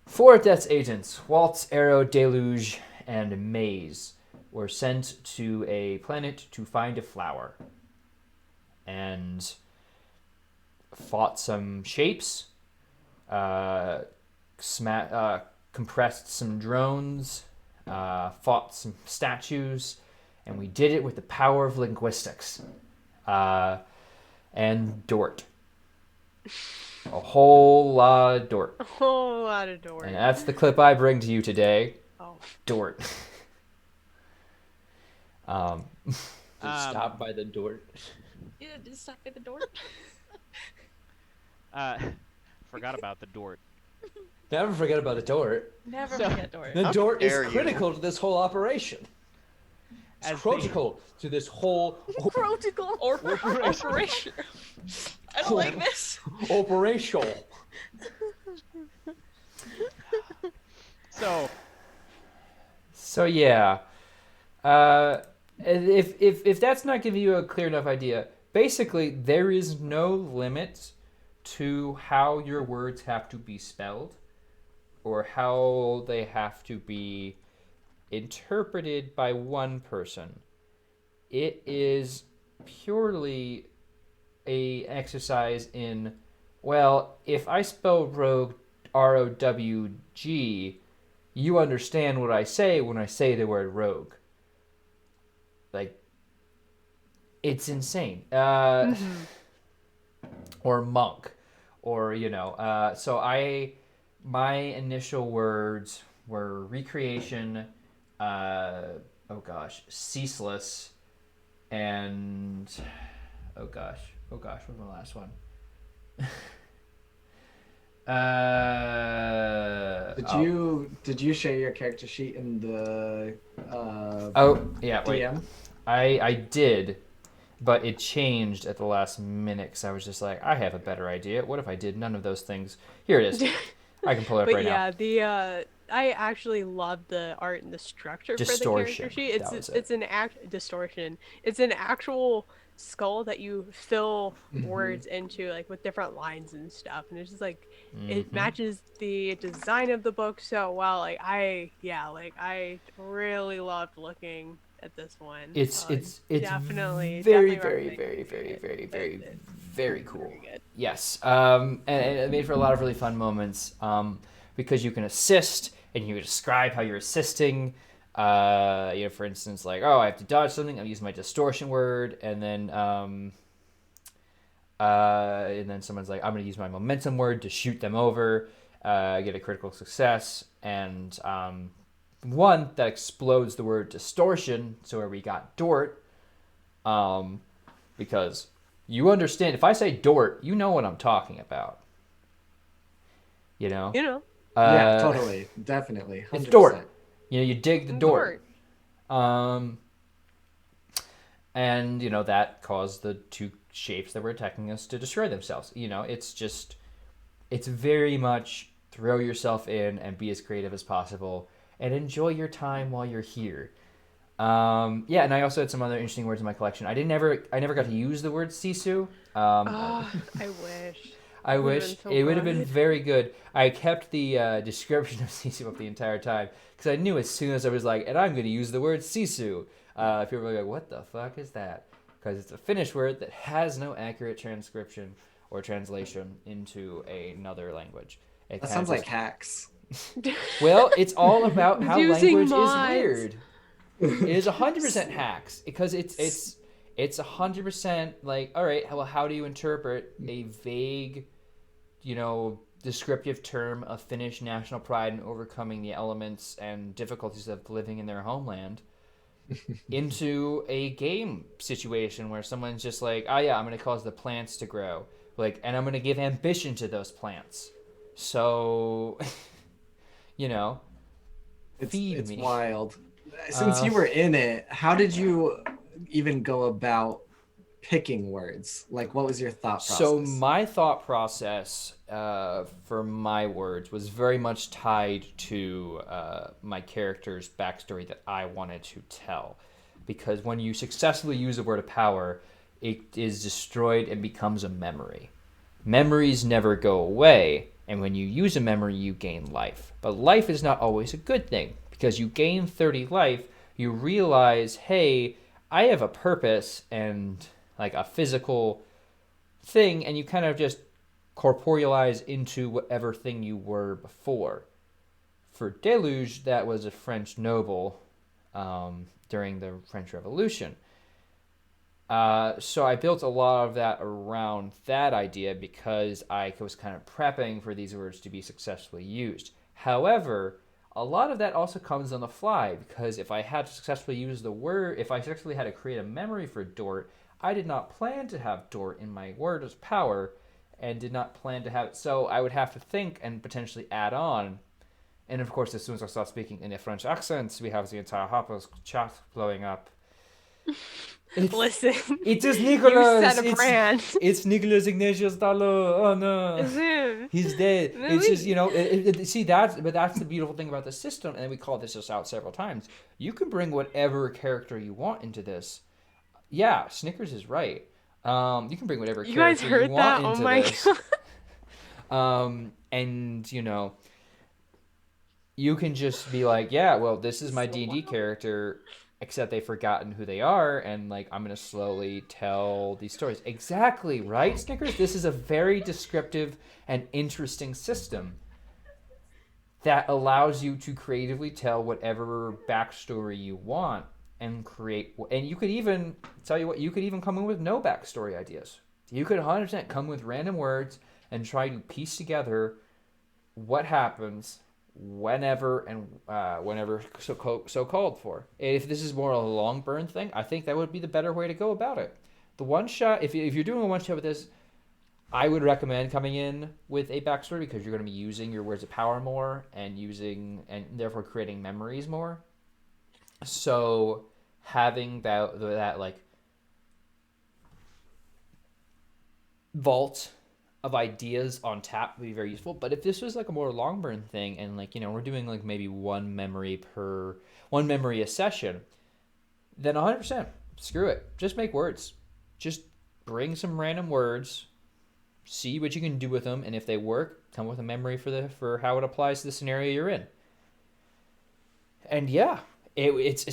4 Death's agents, Waltz, Arrow, Deluge, and Maze, were sent to a planet to find a flower. And fought some shapes, compressed some drones, fought some statues, and we did it with the power of linguistics. And Dort. A whole lot of Dort. A whole lot of Dort. And that's the clip I bring to you today. Oh. Dort. Stop by the Dort. Yeah, just stop at the Dort. forgot about the Dort. Never forget about the Dort. Never forget Dort. The How Dort is dare you. critical to this whole operation. It's critical to this whole Critical operation. I don't like this. Operational. So yeah, if that's not giving you a clear enough idea, basically there is no limit to how your words have to be spelled or how they have to be interpreted by one person. It is purely a exercise in, well, if I spell rogue R-O-W-G, you understand what I say when I say the word rogue. Like, it's insane. Or monk. Or, so my initial words were recreation, ceaseless, and, what was my last one? Did you share your character sheet in the DM? I did, but it changed at the last minute because I was just like, I have a better idea. What if I did none of those things? Here it is. I can pull it up right now. I actually love the art and the structure for the character sheet. It's an distortion. It's an actual skull that you fill words into, like with different lines and stuff, and it's just like it matches the design of the book so well. Like I really loved looking at this one. It's definitely very cool. Very good. Yes, and it made for a lot of really fun moments because you can assist and you describe how you're assisting. For instance, like, I have to dodge something, I'm using my distortion word, and then someone's like, I'm going to use my momentum word to shoot them over, get a critical success, and one that explodes the word distortion, so where we got Dort, because you understand, if I say Dort, you know what I'm talking about. Yeah, totally, definitely, 100%. It's Dort. You dig the Dort. And, that caused the two shapes that were attacking us to destroy themselves. It's very much throw yourself in and be as creative as possible and enjoy your time while you're here. And I also had some other interesting words in my collection. I never got to use the word sisu. I wish. I wish it would have been very good. I kept the description of sisu up the entire time because I knew as soon as I was like, and I'm going to use the word sisu, people were like, what the fuck is that? Because it's a Finnish word that has no accurate transcription or translation into another language. That sounds like hacks. Well, it's all about how language mods. is weird. It is 100% hacks because it's 100% like, all right, well, how do you interpret a vague, descriptive term of Finnish national pride and overcoming the elements and difficulties of living in their homeland into a game situation where someone's just like, I'm going to cause the plants to grow, and I'm going to give ambition to those plants. So, feed me. It's wild. Since you were in it, how did you even go about picking words? Like, what was your thought process? So my thought process for my words was very much tied to my character's backstory that I wanted to tell. Because when you successfully use a word of power, it is destroyed and becomes a memory. Memories never go away, and when you use a memory, you gain life. But life is not always a good thing, because you gain 30 life, you realize, hey, I have a purpose and like a physical thing, and you kind of just corporealize into whatever thing you were before. For Deluge, that was a French noble during the French Revolution. So I built a lot of that around that idea because I was kind of prepping for these words to be successfully used. However, a lot of that also comes on the fly because if I had to successfully use the word, if I successfully had to create a memory for Dort, I did not plan to have Dort in my word as power, and did not plan to have it. So I would have to think and potentially add on. And of course, as soon as I start speaking in a French accent, we have the entire Harper's chat blowing up. Listen, it is you Nicholas. set a brand. It's Nicholas Ignatius Dallo. Oh no, It's him. he's dead. Really? It's just see that's the beautiful thing about the system, and we called this just out several times. You can bring whatever character you want into this. Yeah, Snickers is right. You can bring whatever You guys character heard you want that? into Oh my this. And you can just be like, yeah, well, this is my D&D character, except they've forgotten who they are, and like I'm gonna slowly tell these stories. Exactly, right, Snickers? This is a very descriptive and interesting system that allows you to creatively tell whatever backstory you want and create. And you could even tell you what, you could even come in with no backstory ideas. You could 100% come with random words and try to piece together what happens whenever so called for. If this is more of a long burn thing, I think that would be the better way to go about it. The one shot, if you're doing a one shot with this, I would recommend coming in with a backstory because you're going to be using your words of power more and therefore creating memories more. So having that like vault of ideas on tap would be very useful. But if this was like a more long burn thing and like, we're doing like maybe one memory a session, then 100% screw it. Just make words. Just bring some random words, see what you can do with them, and if they work, come with a memory for how it applies to the scenario you're in. And yeah, it's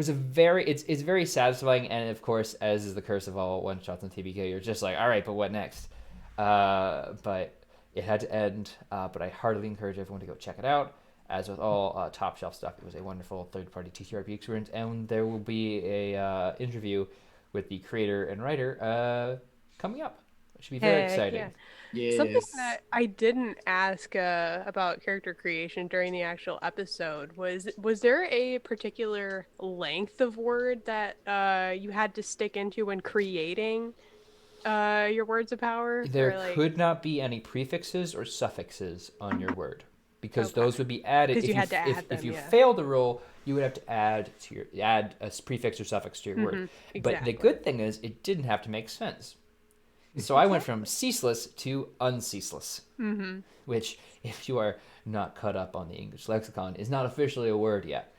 very satisfying, and of course, as is the curse of all one shots on TBK, you're just like, all right, but what next? But it had to end. But I heartily encourage everyone to go check it out. As with all top shelf stuff, it was a wonderful third-party TTRP experience, and there will be a interview with the creator and writer coming up. It should be very exciting. Yeah. Yes. Something that I didn't ask about character creation during the actual episode was there a particular length of word that you had to stick into when creating your words of power? There could not be any prefixes or suffixes on your word because those would be added. If you fail the roll, you would have to add a prefix or suffix to your word. Exactly. But the good thing is it didn't have to make sense. So I went from ceaseless to unceaseless, which, if you are not caught up on the English lexicon, is not officially a word yet.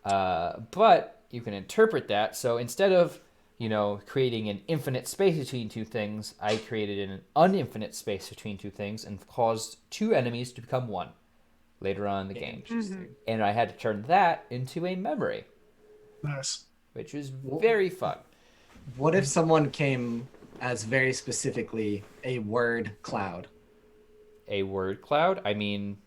But you can interpret that. So instead of creating an infinite space between two things, I created an uninfinite space between two things and caused two enemies to become one later on in the game. And I had to turn that into a memory. Nice. Which was very fun. What if someone came as very specifically a word cloud? A word cloud? I mean,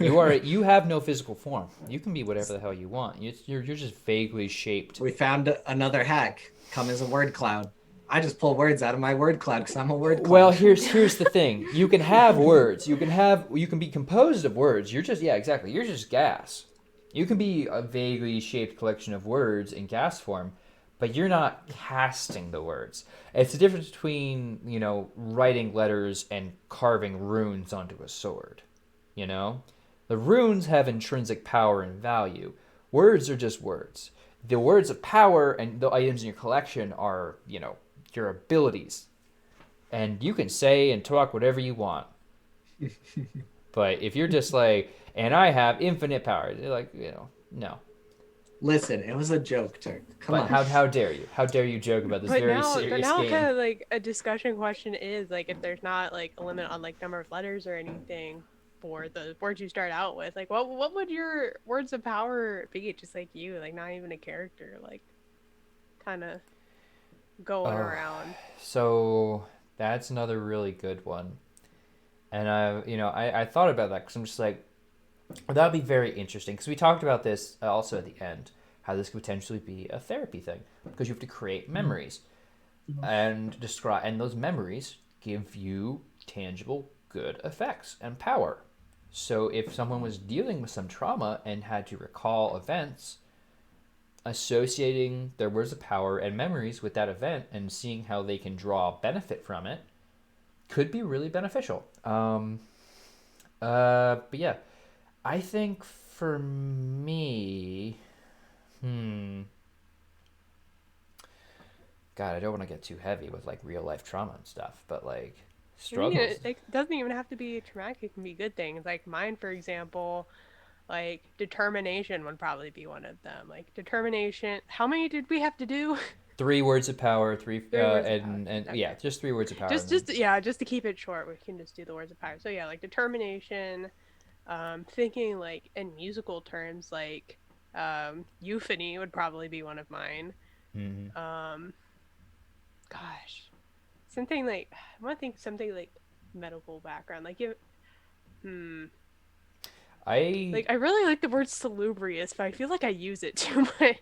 you have no physical form. You can be whatever the hell you want. You're just vaguely shaped. We found another hack. Come as a word cloud. I just pull words out of my word cloud because I'm a word cloud. Well, here's the thing. You can have words. You can be composed of words. You're just You're just gas. You can be a vaguely shaped collection of words in gas form, but you're not casting the words. It's the difference between, writing letters and carving runes onto a sword. The runes have intrinsic power and value. Words are just words. The words of power and the items in your collection are, your abilities. And you can say and talk whatever you want. But if you're just like, and I have infinite power, you're like, no. Listen, it was a joke, Turk. Come on. How dare you? How dare you joke about this serious game? But now kind of like a discussion question is like if there's not like a limit on like number of letters or anything for the words you start out with, like what would your words of power be? Just like you, like not even a character, like kind of going around. So that's another really good one. And I thought about that because I'm just like, that would be very interesting because we talked about this also at the end, how this could potentially be a therapy thing because you have to create memories and describe, and those memories give you tangible good effects and power. So if someone was dealing with some trauma and had to recall events, associating their words of power and memories with that event and seeing how they can draw benefit from it could be really beneficial. But yeah, I think for me, God, I don't want to get too heavy with like real life trauma and stuff, but like struggles. It doesn't even have to be traumatic. It can be good things. Like mine, for example, like determination would probably be one of them. Like determination. How many did we have to do? 3 words of power, Okay. yeah, just 3 words of power. Just to keep it short, we can just do the words of power. So yeah, like determination. Thinking like in musical terms, like euphony would probably be one of mine. Gosh, something like I want to think something like medical background, like I really like the word salubrious, but I feel like I use it too much.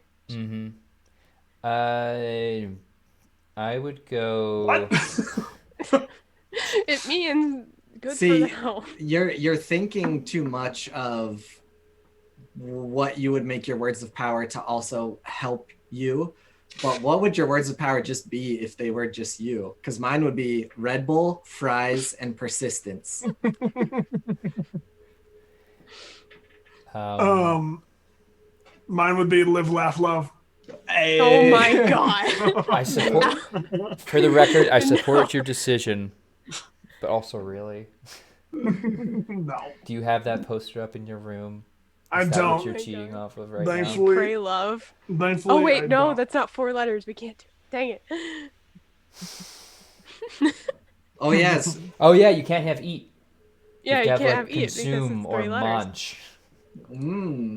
I would go. It means good for See, the health. you're thinking too much of what you would make your words of power to also help you. But what would your words of power just be if they were just you? Because mine would be Red Bull, fries, and persistence. Mine would be live, laugh, love. Hey. Oh my god! I support. For the record, I support your decision, but also really. No. Do you have that poster up in your room? I Is that don't. what you're cheating off of right Thankfully, Pray love. Thankfully, Oh wait, I no, don't. that's not 4 letters. We can't do it. Dang it. Oh yes. Oh yeah, you can't have eat. Yeah, you have, can't like, have eat because consume it's or 3 letters. munch.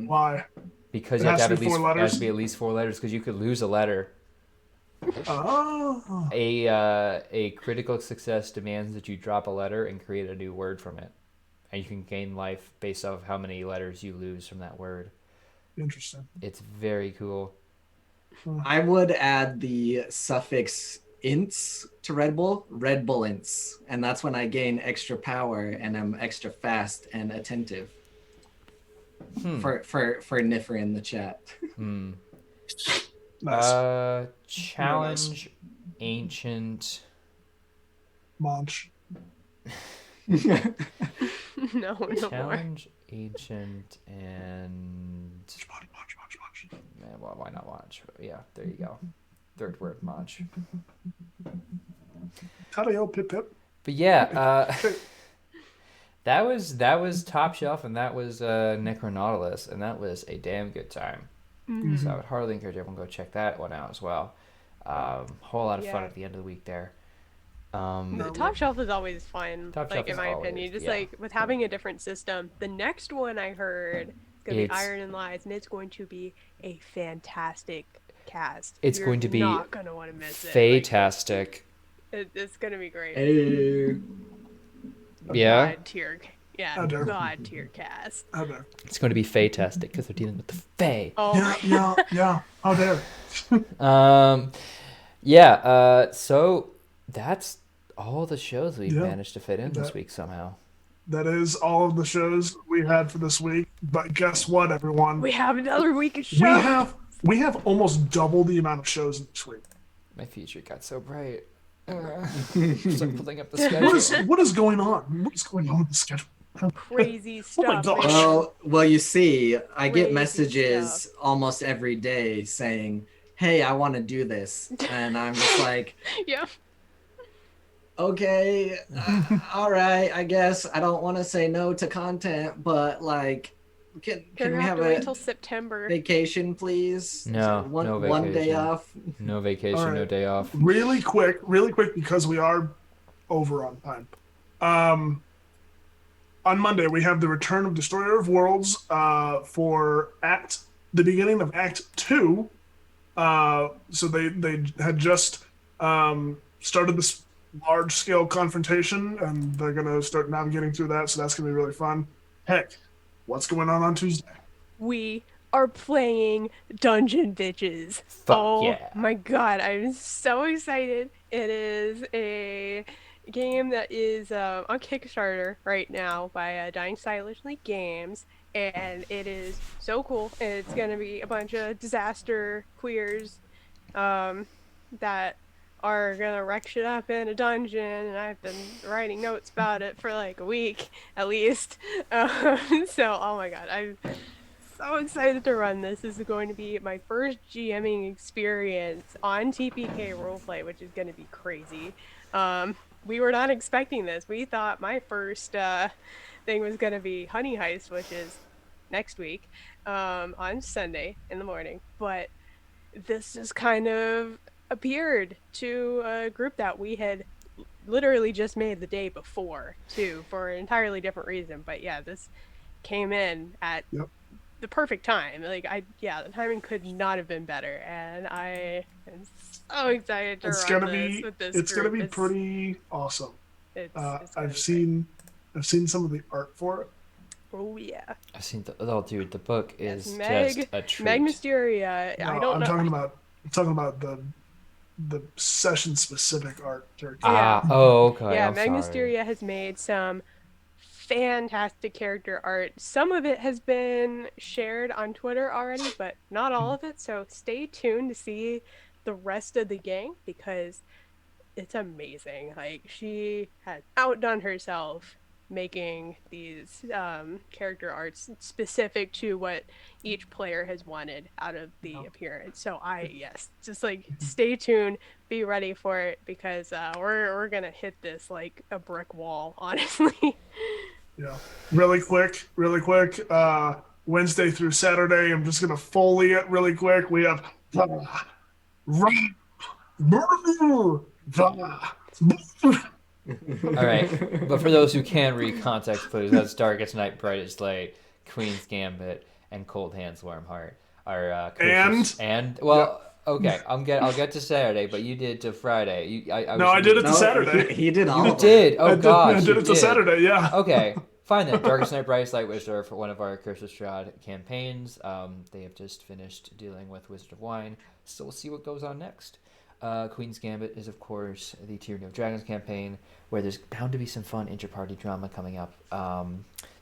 Why? Because It you have has to to have be at least 4 letters? it has to be at least 4 letters because you could lose a letter. Oh. A critical success demands that you drop a letter and create a new word from it, and you can gain life based off how many letters you lose from that word. Interesting. It's very cool. I would add the suffix ints to Red Bull, Red Bullants, and that's when I gain extra power and I'm extra fast and attentive. For Niffer in the chat. Nice. Challenge, ancient. Munch. No more. Challenge, ancient, and. Man, well, why not launch? Yeah, there you go. 3rd word, launch. Howdy, pip pip. But yeah, that was Top Shelf, and that was Necronautilus, and that was a damn good time. So I would heartily encourage everyone to go check that one out as well. Whole lot of fun at the end of the week there. The Top Shelf is always fun, Top like Shelf in is my always, opinion. Just yeah. like with having a different system. The next one I heard is gonna be Iron and Lies, and it's going to be a fantastic cast. It's You're going to be not gonna want to miss it. fantastic. It's gonna be great. Hey. Yeah. God tier, God tier cast. It's going to be fantastic because they're dealing with the Fae. Oh Yeah. How dare. So that's all the shows we've managed to fit in this week somehow. That is all of the shows we had for this week. But guess what, everyone? We have another week of shows. We have almost double the amount of shows this week. My future got so bright. Start pulling up the schedule. What is going on? What is going on with the schedule? Crazy stuff. Oh my gosh. Well, you see, I get messages almost every day saying, "Hey, I want to do this," and I'm just like, yeah. Okay, all right, I guess I don't want to say no to content, but like, can we have wait till September vacation, please? No, no vacation. One day off. No vacation, Right. no day off. Really quick, because we are over on time. On Monday, we have the return of Destroyer of Worlds for the beginning of Act 2. So they had just started this large-scale confrontation, and they're going to start navigating through that, so that's going to be really fun. Heck, what's going on Tuesday? We are playing Dungeon Bitches. My god, I'm so excited. It is a game that is on Kickstarter right now by Dying Stylishly Games, and it is so cool. It's going to be a bunch of disaster queers that are gonna wreck shit up in a dungeon, and I've been writing notes about it for like a week at least. So, oh my god, I'm so excited to run this. This is going to be my first GMing experience on TPK Roleplay, which is going to be crazy. We were not expecting this. We thought my first thing was going to be Honey Heist, which is next week on Sunday in the morning. But this just kind of appeared to a group that we had literally just made the day before, too, for an entirely different reason. But yeah, this came in at the perfect time. Like, the timing could not have been better, and I am so excited to run this with this It's group. gonna be pretty awesome. It's I've seen some of the art for it. Oh yeah. I've seen dude, the book is just a treat. Meg Mysteria. No, I don't know. I'm talking about the session specific art. Turk. Okay. Yeah, I'm Meg sorry. Mysteria has made some fantastic character art. Some of it has been shared on Twitter already, but not all of it. So stay tuned to see the rest of the gang, because it's amazing. Like, she has outdone herself making these character arts specific to what each player has wanted out of the appearance. So just like stay tuned, be ready for it, because we're gonna hit this like a brick wall, honestly. Yeah. Really quick. Wednesday through Saturday, I'm just gonna foley it really quick. We have All right, but for those who can read context clues, that's Darkest Night, Brightest Light, Queen's Gambit, and Cold Hands, Warm Heart. Okay, I'll get to Saturday, but you did to Friday. I did it to Saturday. He did all. You did. Oh gosh, I did it to Saturday. Yeah. Okay, fine then. Darkest Night, Brightest Light, which are for one of our Curse of Strahd campaigns. They have just finished dealing with Wizard of Wine, so we'll see what goes on next. Queen's Gambit is, of course, the Tyranny of Dragons campaign, where there's bound to be some fun inter-party drama coming up.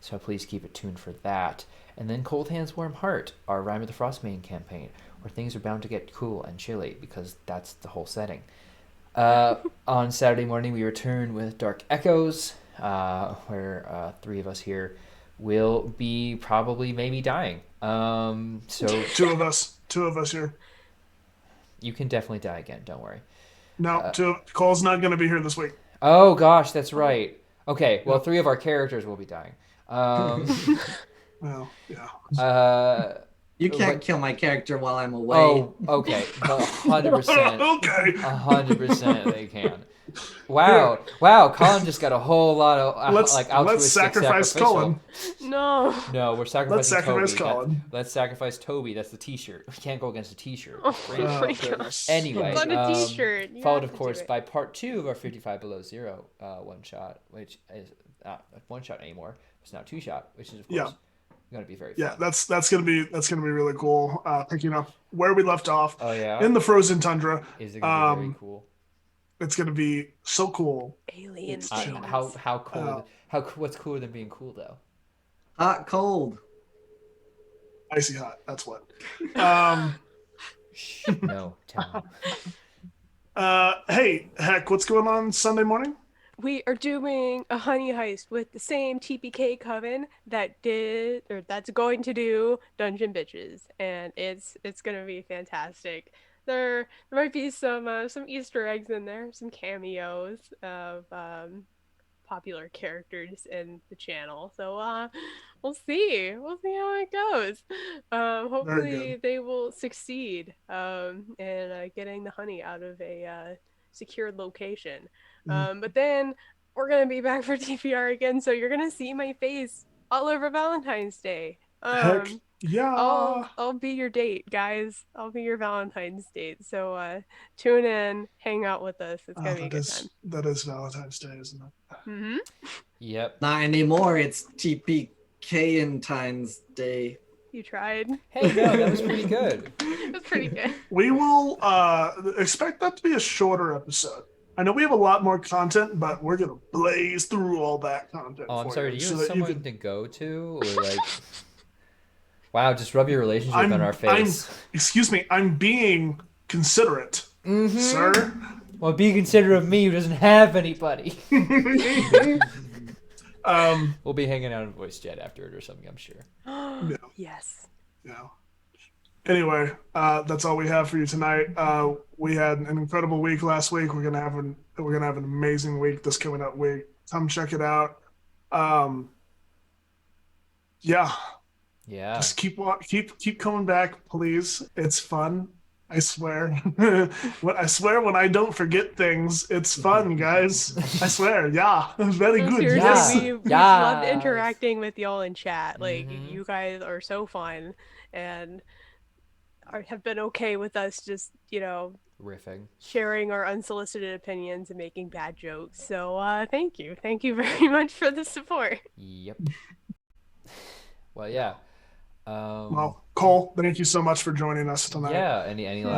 So please keep it tuned for that. And then Cold Hands, Warm Heart, our Rime of the Frostmaiden campaign, where things are bound to get cool and chilly, because that's the whole setting. On Saturday morning, we return with Dark Echoes, where three of us here will be maybe dying. So two of us here. You can definitely die again, don't worry. No, Cole's not going to be here this week. Oh gosh, that's right. Okay, well, three of our characters will be dying. Well, yeah. You can't kill my character while I'm away. Oh, okay. 100%. Okay. 100% they can. Wow. Wow, Colin just got a whole lot of altruistic let's sacrifice Colin. No, we're sacrificing Let's sacrifice Toby. Colin. Let's sacrifice Toby. That's the T-shirt. We can't go against a T-shirt. Oh my gosh. Anyway, It's on a T-shirt. You followed, have of to course, do it. by part 2 of our 55 Below Zero one-shot, which is not one-shot anymore. It's now two-shot, which is, of course, going to be very fun. Yeah, that's gonna be really cool. Picking up where we left off. Oh yeah. In the frozen tundra. Is it going to be very cool? It's gonna be so cool. Aliens. How cool? What's cooler than being cool though? Hot, cold. Icy hot. That's what. No, tell me. Hey, Heck, what's going on Sunday morning? We are doing a honey heist with the same TPK coven that's going to do Dungeon Bitches, and it's gonna be fantastic. There might be some Easter eggs in there, some cameos of popular characters in the channel. So we'll see how it goes. Hopefully they will succeed in getting the honey out of a secured location. But then we're gonna be back for TPR again, so you're gonna see my face all over Valentine's Day. Heck yeah! I'll be your date, guys. I'll be your Valentine's date. So tune in, hang out with us. It's gonna be a good time. That is Valentine's Day, isn't it? Mm-hmm. Yep. Not anymore. It's TPK and Times Day. You tried. Hey, no, that was pretty good. It was pretty good. We will expect that to be a shorter episode. I know we have a lot more content, but we're gonna blaze through all that content. Oh, I'm for sorry. you, Do you so have that someone to go to, or like? Wow, just rub your relationship on our face. Excuse me. I'm being considerate, sir. Well, be considerate of me who doesn't have anybody. We'll be hanging out in voice chat after it or something, I'm sure. No. Yes. No. Anyway, that's all we have for you tonight. We had an incredible week last week. We're gonna have an amazing week this coming up week. Come check it out. Yeah. Just keep coming back, please. It's fun. I swear. I swear when I don't forget things, it's fun, guys. I swear. Yeah. Very good. Seriously, Yes. we loved interacting with y'all in chat. Like, you guys are so fun and have been okay with us just, riffing, sharing our unsolicited opinions and making bad jokes. So thank you very much for the support. Yep. Well, yeah. Well, Cole, thank you so much for joining us tonight. Yeah. Any last